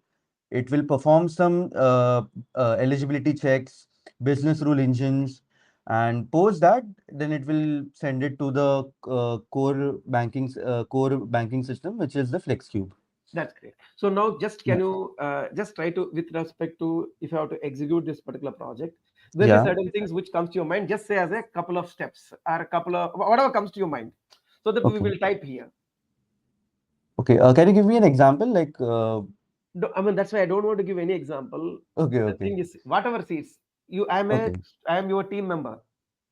It will perform some eligibility checks, business rule engines, and post that, then it will send it to the core banking system, which is the FlexCube. That's great. So now just can Yeah. you just try to, with respect to if you have to execute this particular project, there'll be Yeah. certain things which comes to your mind. Just say as a couple of steps or a couple of whatever comes to your mind, so that we Okay. will type here. Okay. Can you give me an example? Like, I mean, that's why I don't want to give any example. okay, The okay, thing is, whatever seats you, okay. I am your team member,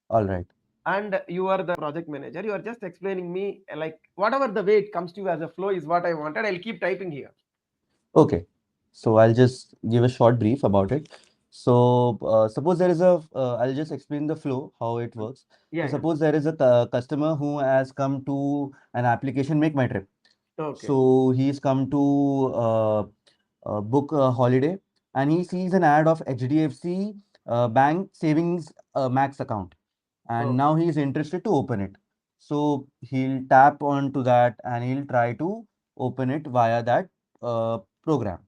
All right. and you are the project manager. You are just explaining me like whatever the way it comes to you as a flow is what I wanted. I'll keep typing here. Okay. So I'll just give a short brief about it. So suppose there is I'll just explain the flow, how it works. So Yeah, yeah. suppose there is a customer who has come to an application, Make My Trip. Okay. So he's come to book a holiday, and he sees an ad of HDFC Bank Savings Max account, and Okay. now he is interested to open it. So he'll tap onto that and he'll try to open it via that program.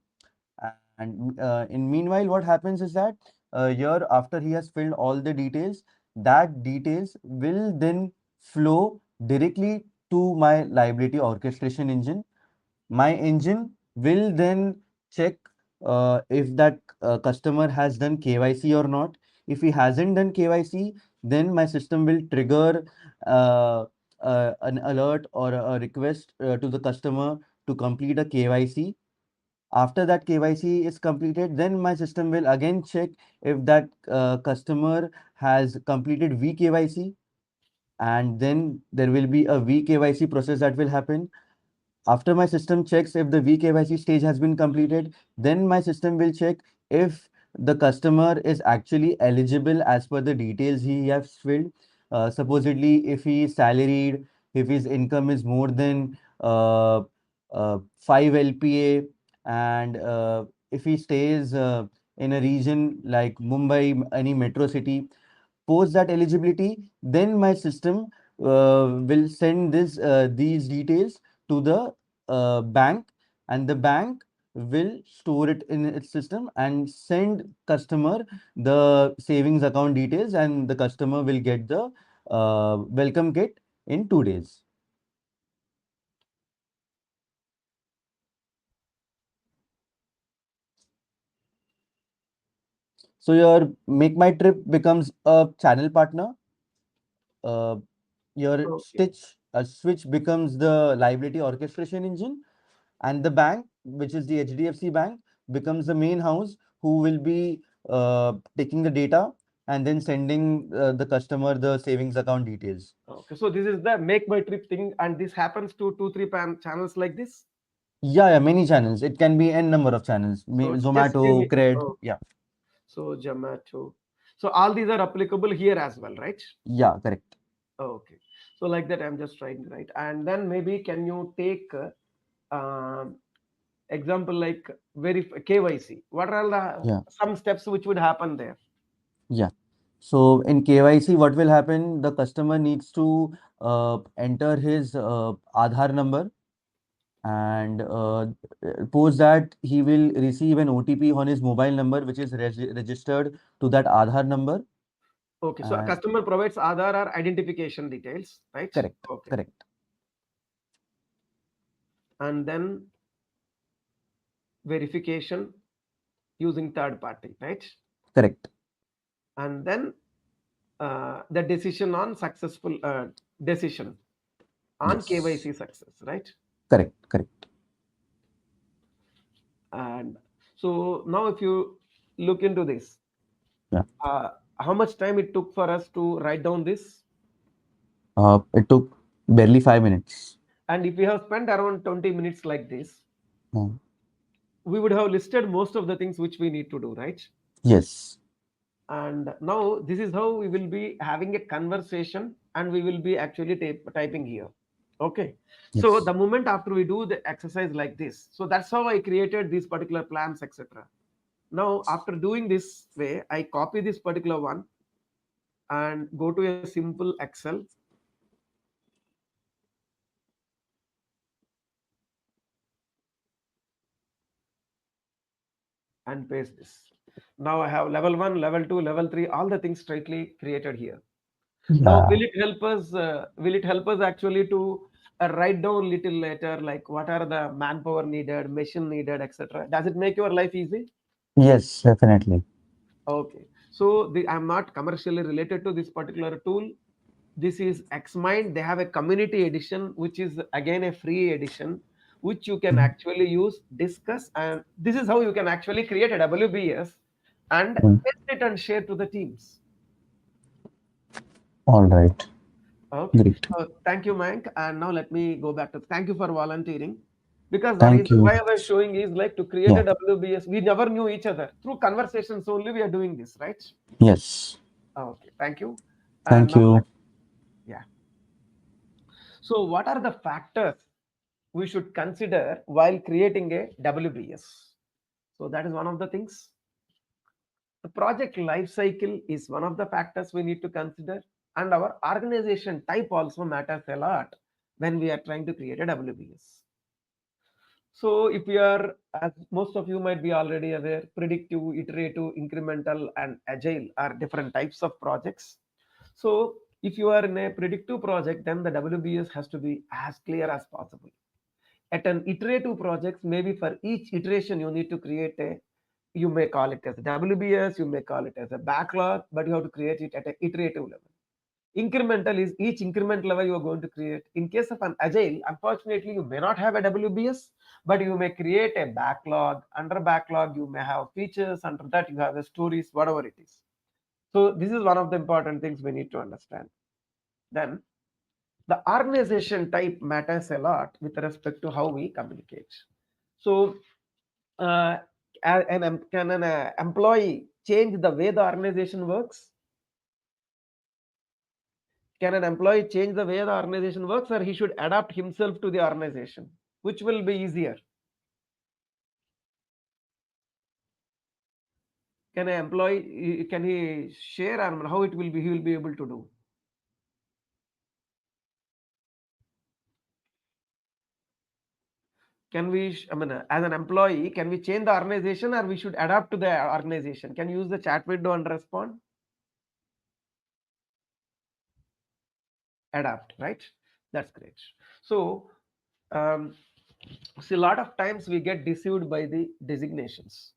And in meanwhile, what happens is that here, after he has filled all the details, that details will then flow directly to my liability orchestration engine. My engine will then check if that customer has done KYC or not. If he hasn't done KYC, then my system will trigger uh, an alert or a request to the customer to complete a KYC. After that KYC is completed, then my system will again check if that customer has completed VKYC, and then there will be a VKYC process that will happen. After my system checks if the VKYC stage has been completed, then my system will check if the customer is actually eligible as per the details he has filled. Supposedly, if he is salaried, if his income is more than 5 LPA, and if he stays in a region like Mumbai, any metro city, post that eligibility, then my system will send these details to the bank, and the bank will store it in its system and send customer the savings account details, and the customer will get the welcome kit in 2 days. So your Make My Trip becomes a channel partner. Uh, your Okay. Switch becomes the liability orchestration engine, and the bank, which is the HDFC Bank, becomes the main house who will be taking the data and then sending the customer the savings account details. Okay. So this is the make my trip thing, and this happens to two, three channels like this. Yeah, yeah, many channels. It can be n number of channels. So just give Zomato, me. Cred. Oh, Yeah, so Zomato. So all these are applicable here as well, right? yeah, correct. Okay. So like that, I'm just trying to write, and then maybe can you take example like KYC. What are Yeah. some steps which would happen there? Yeah. So in KYC, what will happen? The customer needs to enter his Aadhaar number, and post that he will receive an OTP on his mobile number, which is registered to that Aadhaar number. Okay, so a And customer provides Aadhaar or identification details, right? correct, Okay, correct, and then verification using third party, right? correct. And then the decision on successful decision on Yes, KYC success, right? correct, correct. And so now if you look into this, Yeah. how much time it took for us to write down this? It took barely 5 minutes. And if we have spent around 20 minutes like this, Mm. we would have listed most of the things which we need to do, right? Yes, And now this is how we will be having a conversation, and we will be actually typing here. Okay, so yes. the moment after we do the exercise like this, so that's how I created these particular plans, etc. Now after doing this way, I copy this particular one and go to a simple Excel, and paste this. Now I have level 1, level 2, level 3, all the things straightly created here. Now, Yeah. will it help us? Will it help us actually to write down little later, like what are the manpower needed, machine needed, etc. Does it make your life easy? Yes, definitely. Okay. So I'm not commercially related to this particular tool. This is Xmind. They have a community edition, which is again a free edition, which you can Mm. actually use, discuss, and this is how you can actually create a WBS and Mm. test it and share to the teams. All right. Okay. Great. Thank you, Mayank. And now let me go back to thank you for volunteering. Because the Thank reason you. why I was showing is like to create Yeah. a WBS, we never knew each other. Through conversations only we are doing this, right? Yes. Okay, thank you. And Thank now, you. yeah. So, what are the factors we should consider while creating a WBS? So, that is one of the things. The project life cycle is one of the factors we need to consider, and our organization type also matters a lot when we are trying to create a WBS. So if we are, as most of you might be already aware, predictive, iterative, incremental, and agile are different types of projects. So if you are in a predictive project, then the WBS has to be as clear as possible. At an iterative project, maybe for each iteration, you need to create a, you may call it as a WBS, you may call it as a backlog, but you have to create it at an iterative level. Incremental is each increment level you are going to create. In case of an agile, unfortunately, you may not have a WBS, but you may create a backlog. Under backlog, you may have features. Under that, you have the stories, whatever it is. So this is one of the important things we need to understand. Then the organization type matters a lot with respect to how we communicate. So uh, can an employee change the way the organization works? Can an employee change the way the organization works, or he should adapt himself to the organization? Which will be easier? Can an employee, can he share, or how it will be, he will be able to do? Can we, I mean, as an employee, can we change the organization, or we should adapt to the organization? Can you use the chat window and respond? Adapt, right? That's great. So, see, a lot of times we get deceived by the designations.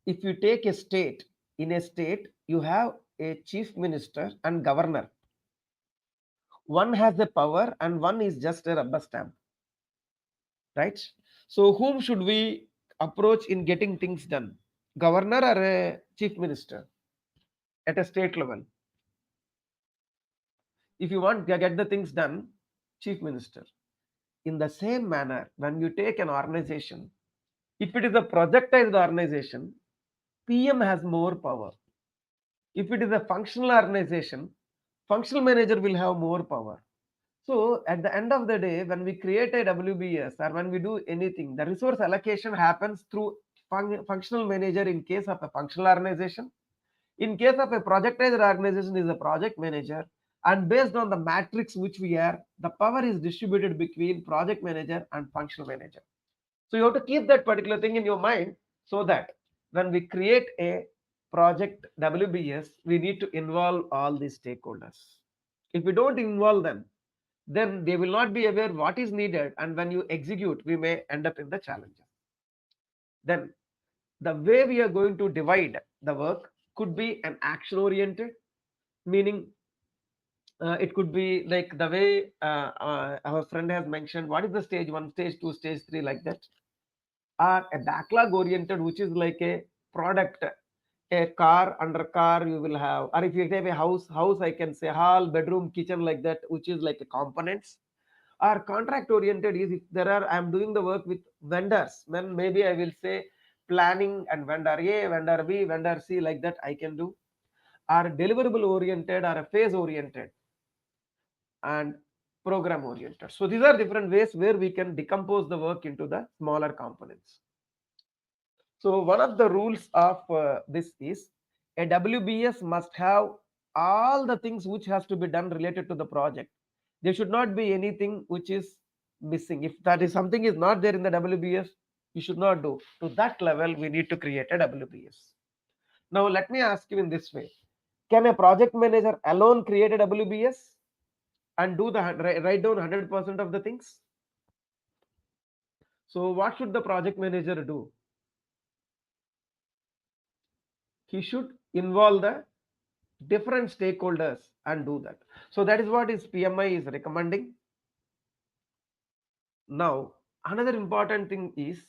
If you take a state, in a state, you have a chief minister and governor. One has the power and one is just a rubber stamp, right? So, whom should we approach in getting things done? Governor or a chief minister at a state level? If you want to get the things done, chief minister. In the same manner, when you take an organization, if it is a projectized organization, PM has more power. If it is a functional organization, functional manager will have more power. So at the end of the day, when we create a WBS or when we do anything, the resource allocation happens through functional manager in case of a functional organization. In case of a projectized organization, is a project manager, and based on the matrix which we are, the power is distributed between project manager and functional manager. So you have to keep that particular thing in your mind, so that when we create a project WBS, we need to involve all these stakeholders. If we don't involve them, then they will not be aware what is needed, and when you execute, we may end up in the challenges. Then the way we are going to divide the work could be an action oriented, meaning it could be like the way our friend has mentioned, what is the stage 1, stage 2, stage 3, like that, or a backlog oriented, which is like a product, a car, under car you will have, or if you have a house, I can say hall, bedroom, kitchen, like that, which is like a components. Or contract oriented is if there are, I am doing the work with vendors, then maybe I will say planning and vendor A, vendor B, vendor C, like that I can do. Or deliverable oriented, or a phase oriented, and program oriented. So these are different ways where we can decompose the work into the smaller components. So one of the rules of this is a WBS must have all the things which has to be done related to the project. There should not be anything which is missing. If that is something is not there in the WBS, you should not do. To that level, we need to create a WBS. Now let me ask you in this way: can a project manager alone create a WBS and do the write down 100% of the things? So what should the project manager do? He should involve the different stakeholders and do that. So that is what is PMI is recommending. Now another important thing is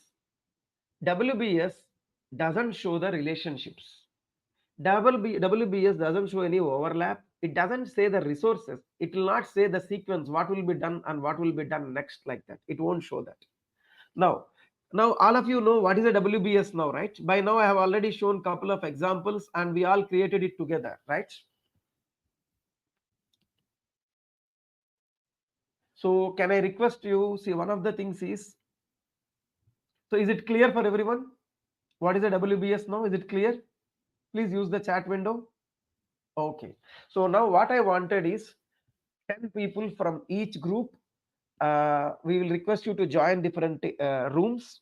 WBS doesn't show the relationships. WBS doesn't show any overlap. It doesn't say the resources. It will not say the sequence, what will be done and what will be done next, like that. It won't show that. Now all of you know what is a WBS now, right? By now I have already shown a couple of examples and we all created it together, right? So can I request you, see, one of the things is, so is it clear for everyone? What is a WBS now? Is it clear? Please use the chat window. Okay. So now what I wanted is 10 people from each group. We will request you to join different rooms.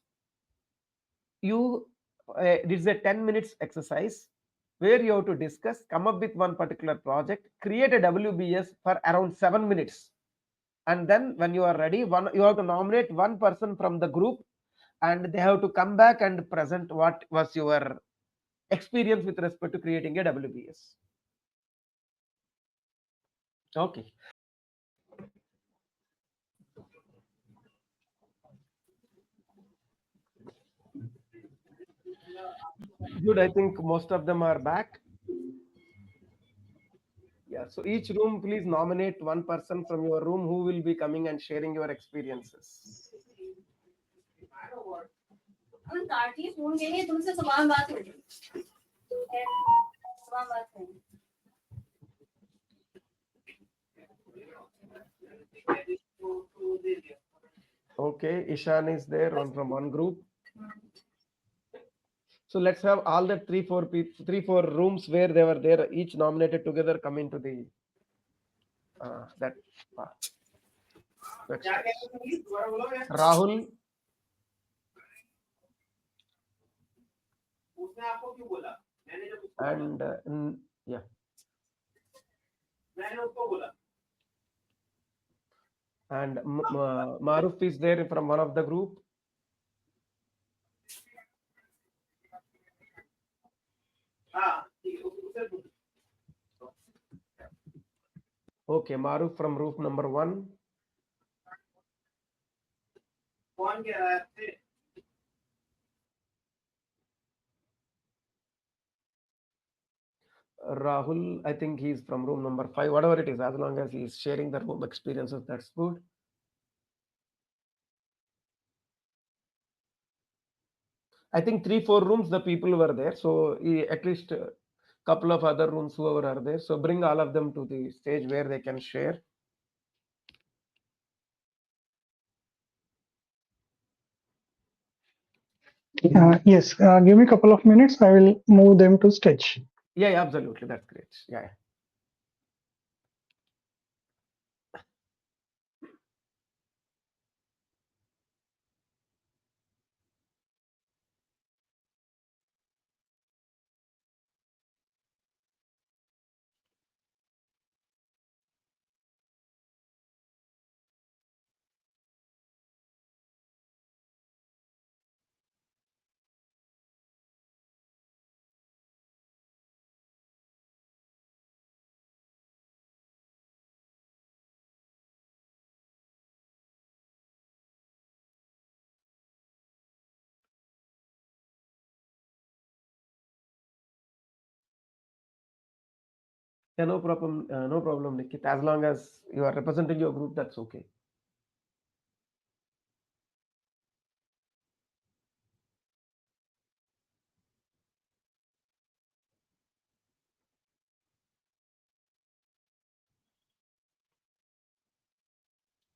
This is a 10 minutes exercise where you have to discuss, come up with one particular project, create a WBS for around 7 minutes. And then when you are ready, you have to nominate one person from the group and they have to come back and present what was your experience with respect to creating a WBS. Okay. Good. I think most of them are back. Yeah. So each room, please nominate one person from your room who will be coming and sharing your experiences. Okay, Ishan is there from one group. So let's have all the three, four rooms where they were there, each nominated together, come into the that part. Next. Rahul. And yeah. And Maruf is there from one of the group. Okay, Maruf from roof number 1. Rahul, I think he's from room number 5, whatever it is, as long as he's sharing the room experiences, that's good. I think 3-4 rooms the people were there, so at least a couple of other rooms whoever are there, so bring all of them to the stage where they can share. Yes, give me a couple of minutes. I will move them to stage. Yeah, yeah, absolutely. That's great. Yeah, yeah. Yeah, no problem. No problem, Nikit. As long as you are representing your group, that's okay.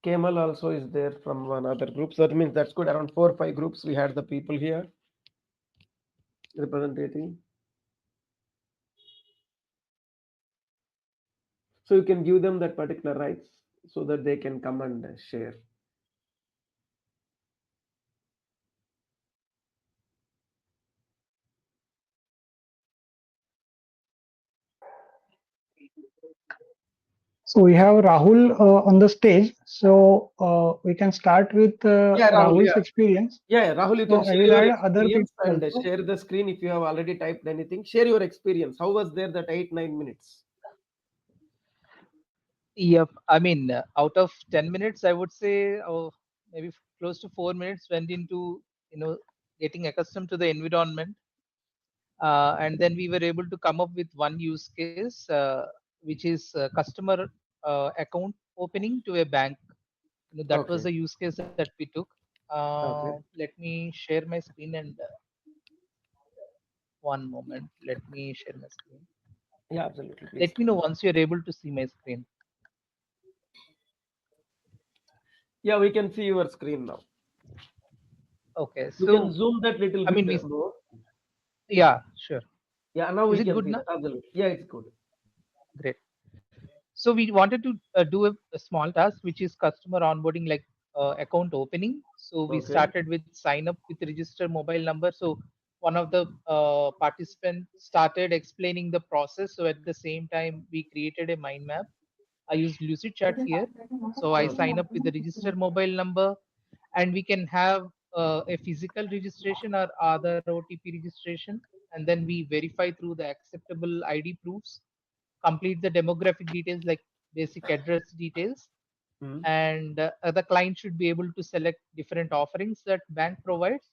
Kemal also is there from one other group. So that means that's good. Around 4 or 5 groups we had the people here representing. So you can give them that particular rights so that they can come and share. So we have Rahul on the stage. So we can start with Yeah, Rahul. Rahul's Yeah, experience. yeah, yeah. Rahul, you So can I share will your add other experience people and also. share the screen if you have already typed anything. Share your experience. How was there that 8 9 minutes? Yep. I mean, out of 10 minutes, I would say maybe close to 4 minutes went into, getting accustomed to the environment. And then we were able to come up with one use case, which is customer account opening to a bank. That was Okay, the use case that we took. okay. Let me share my screen and one moment. Let me share my screen. Yeah, absolutely. Please. Let me know once you're able to see my screen. Yeah, we can see your screen now. Okay. You can So, zoom that little I bit mean, more. yeah, sure. Yeah, now Is we it can good see now? that. Absolutely. Yeah, it's good. Great. So we wanted to do a small task, which is customer onboarding, like account opening. So we Okay. started with sign up with register mobile number. So one of the participants started explaining the process. So at the same time, we created a mind map. I used Lucid Chat here. So I Okay. sign up with the register mobile number, and we can have a physical registration or other OTP registration, and then we verify through the acceptable ID proofs, complete the demographic details like basic address details, Hmm. and the client should be able to select different offerings that bank provides.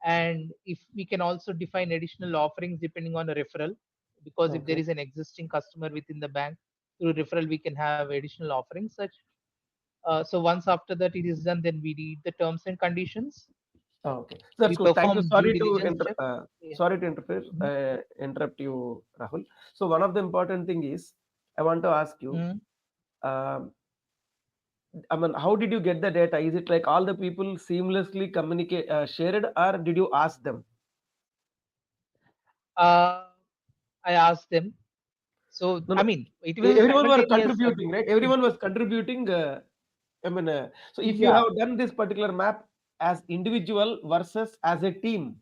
And if we can also define additional offerings depending on a referral, because if there Okay. is an existing customer within the bank, through referral we can have additional offerings such. So once after that it is done, then we read the terms and conditions, Okay. That's we good. Thank you. perform due diligence check. Yeah. Sorry to interfere. Mhm. Interrupt you, Rahul. So one of the important thing is, I want to ask you. Mhm. Um, I mean, how did you get the data? Is it like all the people seamlessly communicate, shared, or did you ask them? uh, I asked them. So No, I no. mean, it was a Everyone were simultaneous. contributing, right? Everyone was contributing. I mean, so if you Yeah, have done this particular map as individual versus as a team,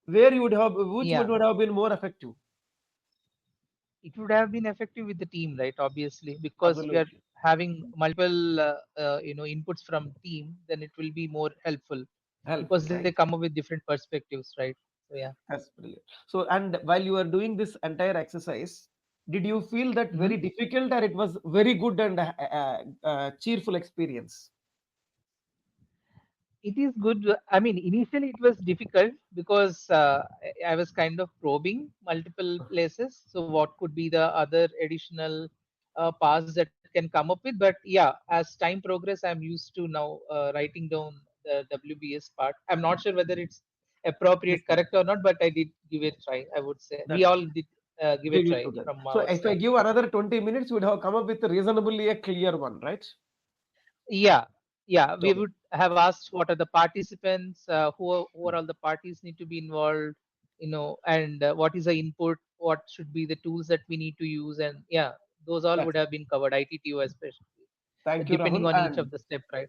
where you would have, which yeah. one would have been more effective? It would have been effective with the team, right? Obviously, because we are Absolutely. having multiple, inputs from team, then it will be more helpful Helpful, because they right? come up with different perspectives, right? So yeah. That's brilliant. So, and while you are doing this entire exercise, did you feel that Mhm. very difficult or it was very good and cheerful experience? It is good. I mean, initially it was difficult because I was kind of probing multiple places. So, what could be the other additional paths that can come up with? But yeah, as time progress, I'm used to now writing down the WBS part. I'm not sure whether it's Yes, appropriate, sir. correct or not, but I did give it a try. I would say we That's all good. did give a Give it try to them. from So, our if I side. give another 20 minutes, you would have come up with a reasonably a clear one, right? Yeah, yeah, we Okay. would. I have asked what are the participants, who are all the parties need to be involved, and what is the input, what should be the tools that we need to use, and yeah, those all That's would have been covered, ITTO especially, thank you, depending Rahul. on each of And the step, right?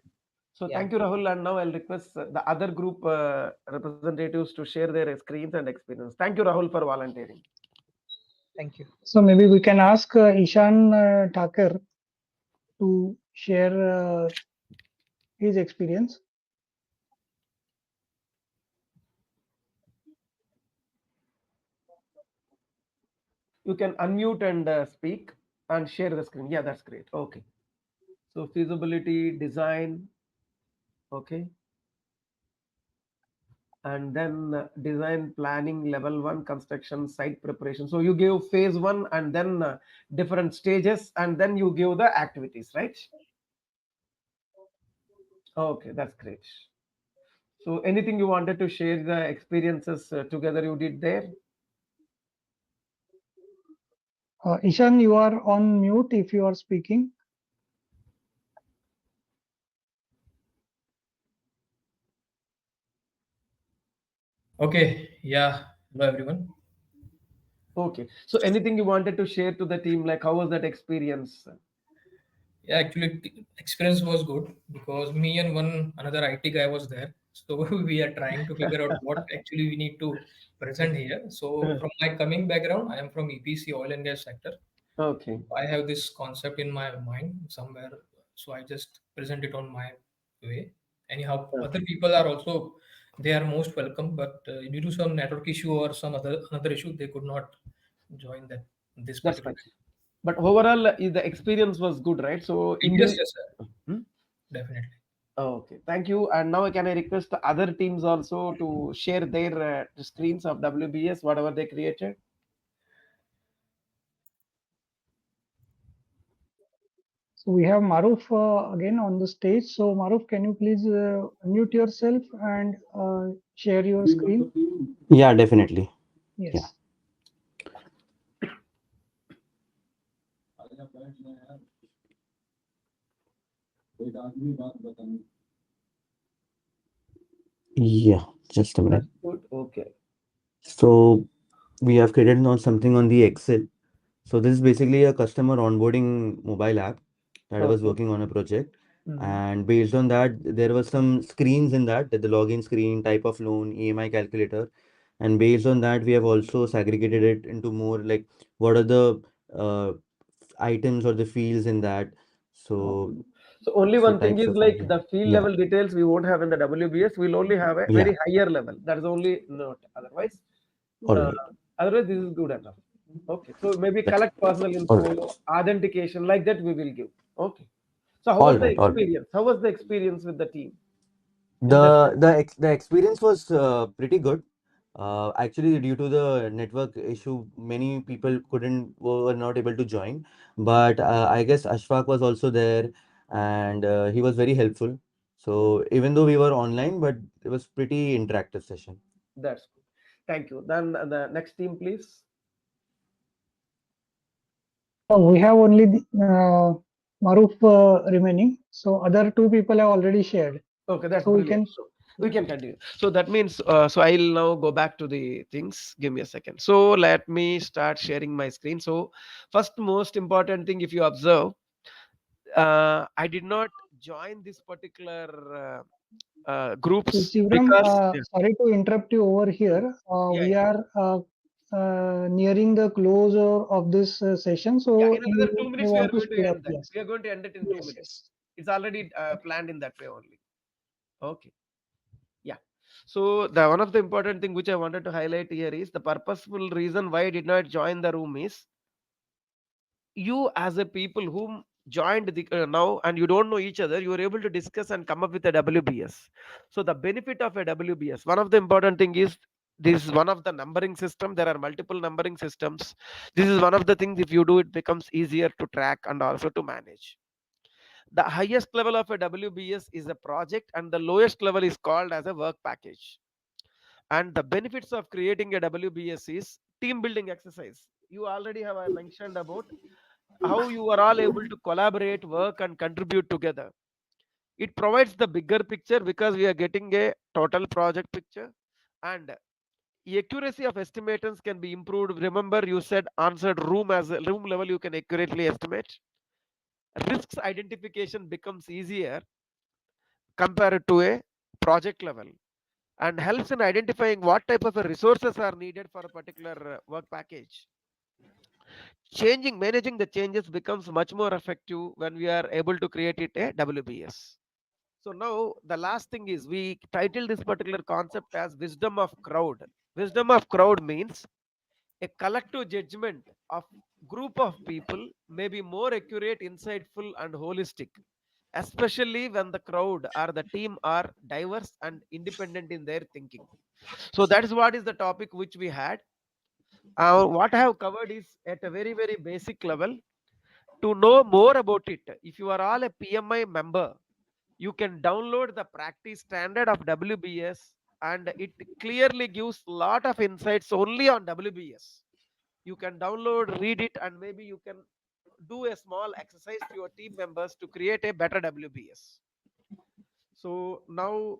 so Yeah, thank you, Rahul. And now I'll request the other group representatives to share their screens and experience. Thank you, Rahul, for volunteering. thank you. So maybe we can ask Ishan Thakur to share his experience. You can unmute and speak and share the screen. Yeah, that's great. Okay. So feasibility, design, okay, and then design planning level one, construction site preparation. So you give phase one and then different stages, and then you give the activities, right? Okay, that's great. So anything you wanted to share the experiences together you did there? Ishan, you are on mute if you are speaking. Okay, yeah. Hello, everyone. Okay. So anything you wanted to share to the team, like how was that experience? Yeah, actually, experience was good because me and one another IT guy was there. So we are trying to figure out what actually we need to present here. So from my coming background, I am from EPC oil and gas sector. Okay, I have this concept in my mind somewhere, so I just present it on my way. Anyhow, other people are also they are most welcome, but due to some network issue or some another issue, they could not join that this that's particular fine. time. But overall, the experience was good, right? So Yes, Indian. yes, sir. Hmm? Definitely. Okay, thank you. And now can I request the other teams also to share their screens of WBS, whatever they created? So we have Maruf again on the stage. So Maruf, can you please unmute yourself and share your screen? Yeah, definitely. Yeah. Yes. Yeah, just a minute. That's good. Okay. So we have created now something on the Excel. So this is basically a customer onboarding mobile app that I was Okay. working on a project. Mhm. And based on that, there were some screens in that, the login screen, type of loan, EMI calculator. And based on that, we have also segregated it into more like what are the uh, items or the fields in that. Okay. So, So only so one thing types is of like item. the field Yeah, level details we won't have in the WBS. We'll only have a yeah, very higher level. That is only note. Otherwise, all uh, right. otherwise this is good enough. Okay. So maybe That's collect personal all right. info, authentication, like that we will give. Okay. So how All was the right, all right. experience? How was the experience with the team in that The experience was pretty good. Actually, due to the network issue, many people couldn't were not able to join. But I guess Ashfaq was also there, and he was very helpful. So even though we were online, but it was pretty interactive session. That's good. Thank you. Then the next team, please. We have only Maruf remaining. So other two people have already shared. Okay, that's So we brilliant. can, So we yeah. can continue. So that means, so I'll now go back to the things. Give me a second. So let me start sharing my screen. So first, most important thing, if you observe, I did not join this particular So groups Shivram, because yeah, sorry to interrupt you over here. yeah, We are nearing the close of this session. yeah. So In another you two may minutes, we are want to going to speed up. end that. Yes. We are going to end it in two Yes. minutes. Yes. It's already planned in that way only. Okay. Yeah. So the one of the important thing which I wanted to highlight here is the purposeful reason why I did not join the room is you as a people whom joined the now and you don't know each other, you are able to discuss and come up with a WBS. So the benefit of a WBS, one of the important thing is this is one of the numbering system. There are multiple numbering systems. This is one of the things if you do it becomes easier to track and also to manage. The highest level of a WBS is a project and the lowest level is called as a work package. And the benefits of creating a WBS is team building exercise. You already have mentioned about how you are all able to collaborate, work, and contribute together. It provides the bigger picture because we are getting a total project picture, and accuracy of estimations can be improved. Remember, you said answered room as a room level, you can accurately estimate. Risks identification becomes easier compared to a project level, and helps in identifying what type of resources are needed for a particular work package. Changing managing the changes becomes much more effective when we are able to create it a WBS. So now the last thing is we titled this particular concept as wisdom of crowd. Wisdom of crowd means a collective judgment of group of people may be more accurate, insightful, and holistic, especially when the crowd or the team are diverse and independent in their thinking. So that is what is the topic which we had. What I have covered is at a very very basic level. To know more about it, if you are all a PMI member, you can download the practice standard of WBS, and it clearly gives lot of insights only on WBS. You can download, read it, and maybe you can do a small exercise to your team members to create a better WBS. So now,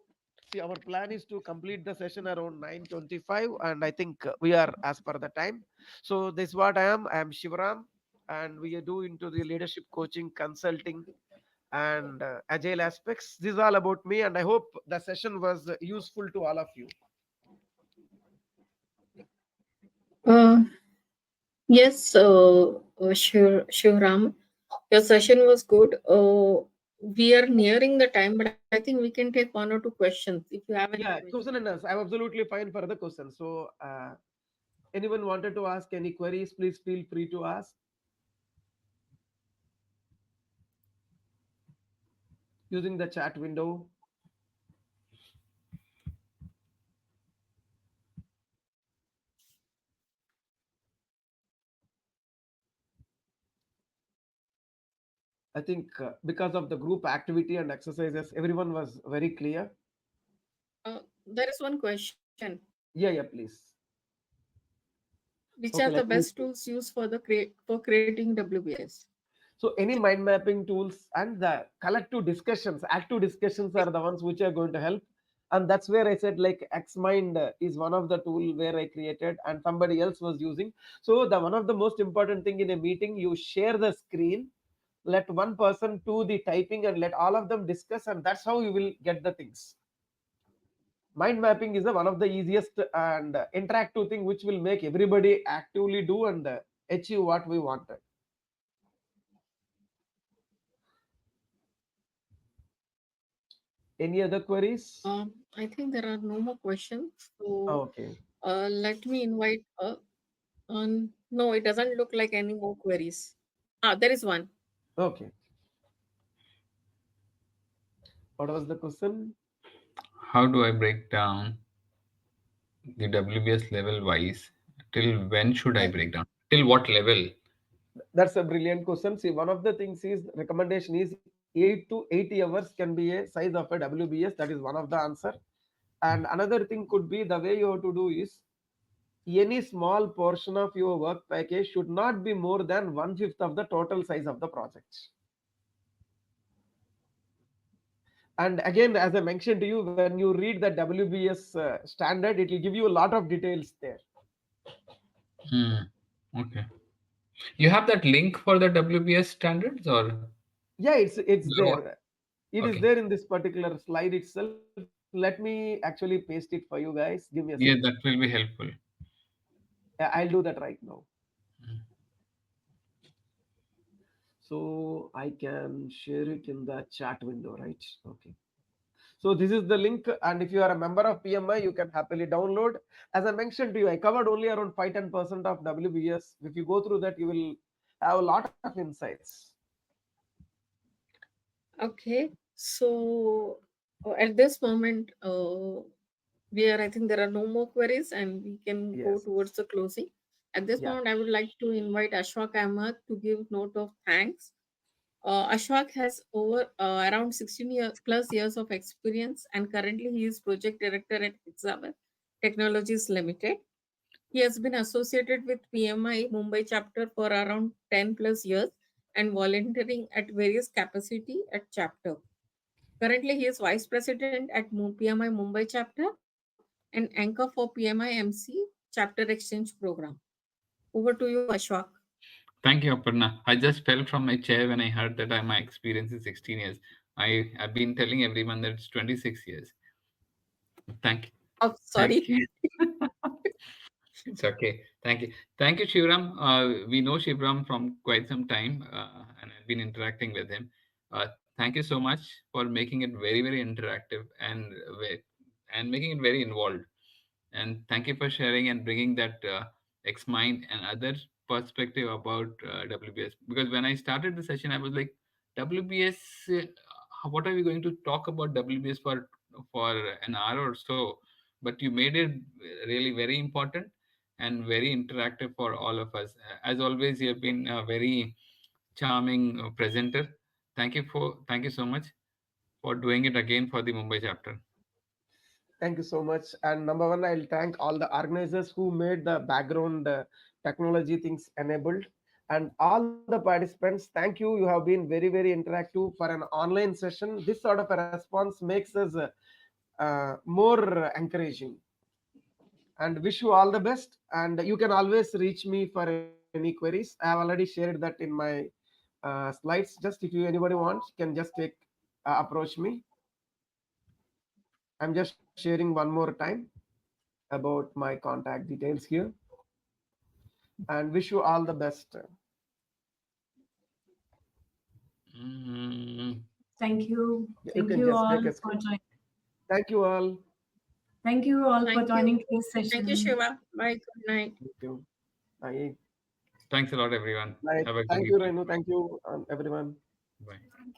see, our plan is to complete the session around 9:25, and I think we are as per the time. So this is what I am. I am Shivaram, and we do into the leadership coaching, consulting, and agile aspects. This is all about me, and I hope the session was useful to all of you. Uh, yes, Shivram, your session was good. We are nearing the time, but I think we can take one or two questions if you have any Yeah, questions. question and answer. I'm absolutely fine for the question. So, anyone wanted to ask any queries, please feel free to ask using the chat window. I think because of the group activity and exercises, everyone was very clear. There is one question. Yeah, yeah, please. Which are Okay, the let me best see. tools used for the for creating WBS? So, any mind mapping tools and the collective discussions, active discussions are the ones which are going to help. And that's where I said like Xmind is one of the tool where I created and somebody else was using. So the one of the most important thing in a meeting, you share the screen, let one person do the typing and let all of them discuss, and that's how you will get the things. Mind mapping is the one of the easiest and interactive thing which will make everybody actively do and achieve what we wanted. Any other queries? I think there are no more questions. So Okay. let me invite. No, it doesn't look like any more queries. There is one. Okay. What was the question? How do I break down the WBS level wise? Till when should I I, break down? Till what level? That's a brilliant question. See, one of the things is recommendation is 8 to 80 hours can be a size of a WBS. That is one of the answer. And another thing could be the way you have to do is any small portion of your work package should not be more than one-fifth of the total size of the project. And again, as I mentioned to you, when you read the WBS standard, it will give you a lot of details there. Hmm. Okay. You have that link for the WBS standards or Yeah, it's no? there. It is Okay. there in this particular slide itself. Let me actually paste it for you guys. Give me a sec. Yeah, that will be helpful. I'll do that right now. Hmm. So I can share it in the chat window, right? Okay. So this is the link, and if you are a member of PMI, you can happily download. As I mentioned to you, I covered only around 5-10% of WBS. If you go through that, you will have a lot of insights. okay. So at this moment, I think there are no more queries and we can go Yes. towards the closing. At this Yeah. moment, I would like to invite Ashwak Ahmed to give note of thanks. Ashwak has over around 16 plus years of experience, and currently he is project director at Hexagon Technologies Limited. He has been associated with PMI Mumbai chapter for around 10 plus years and volunteering at various capacity at chapter. Currently, he is Vice President at PMI Mumbai chapter and anchor for PMI MC chapter exchange program. Over to you, Ashwak. Thank you, Aparna. I just fell from my chair when I heard that my experience is 16 years. I've been telling everyone that it's 26 years. Thank you. Oh, Thank sorry. you. It's okay. Thank you. Thank you, Shivram. We know Shivram from quite some time, and I've been interacting with him. Thank you so much for making it very, very interactive and making it very involved. And thank you for sharing and bringing that X mind and other perspective about WBS. Because when I started the session, I was like, WBS. What are we going to talk about WBS for an hour or so? But you made it really very important and very interactive for all of us. As always, you have been a very charming presenter. Thank you so much for doing it again for the Mumbai chapter. Thank you so much. And number one, I'll thank all the organizers who made the background technology things enabled. And all the participants, thank you. You have been very, very interactive for an online session. This sort of a response makes us more encouraging. And wish you all the best. And you can always reach me for any queries. I have already shared that in my slides. Just if you anybody wants, you can just take approach me. I'm just sharing one more time about my contact details here and wish you all the best. Mm, Thank you. You Thank can you just all take a for screen. joining. Thank you all. Thank you all for Thank you. joining today's Thank you, session. Shiva. Bye. Good night. Thank you. Bye. thanks a lot, everyone. Bye. Have a good Thank you, evening. Renu. Thank you, everyone. Bye.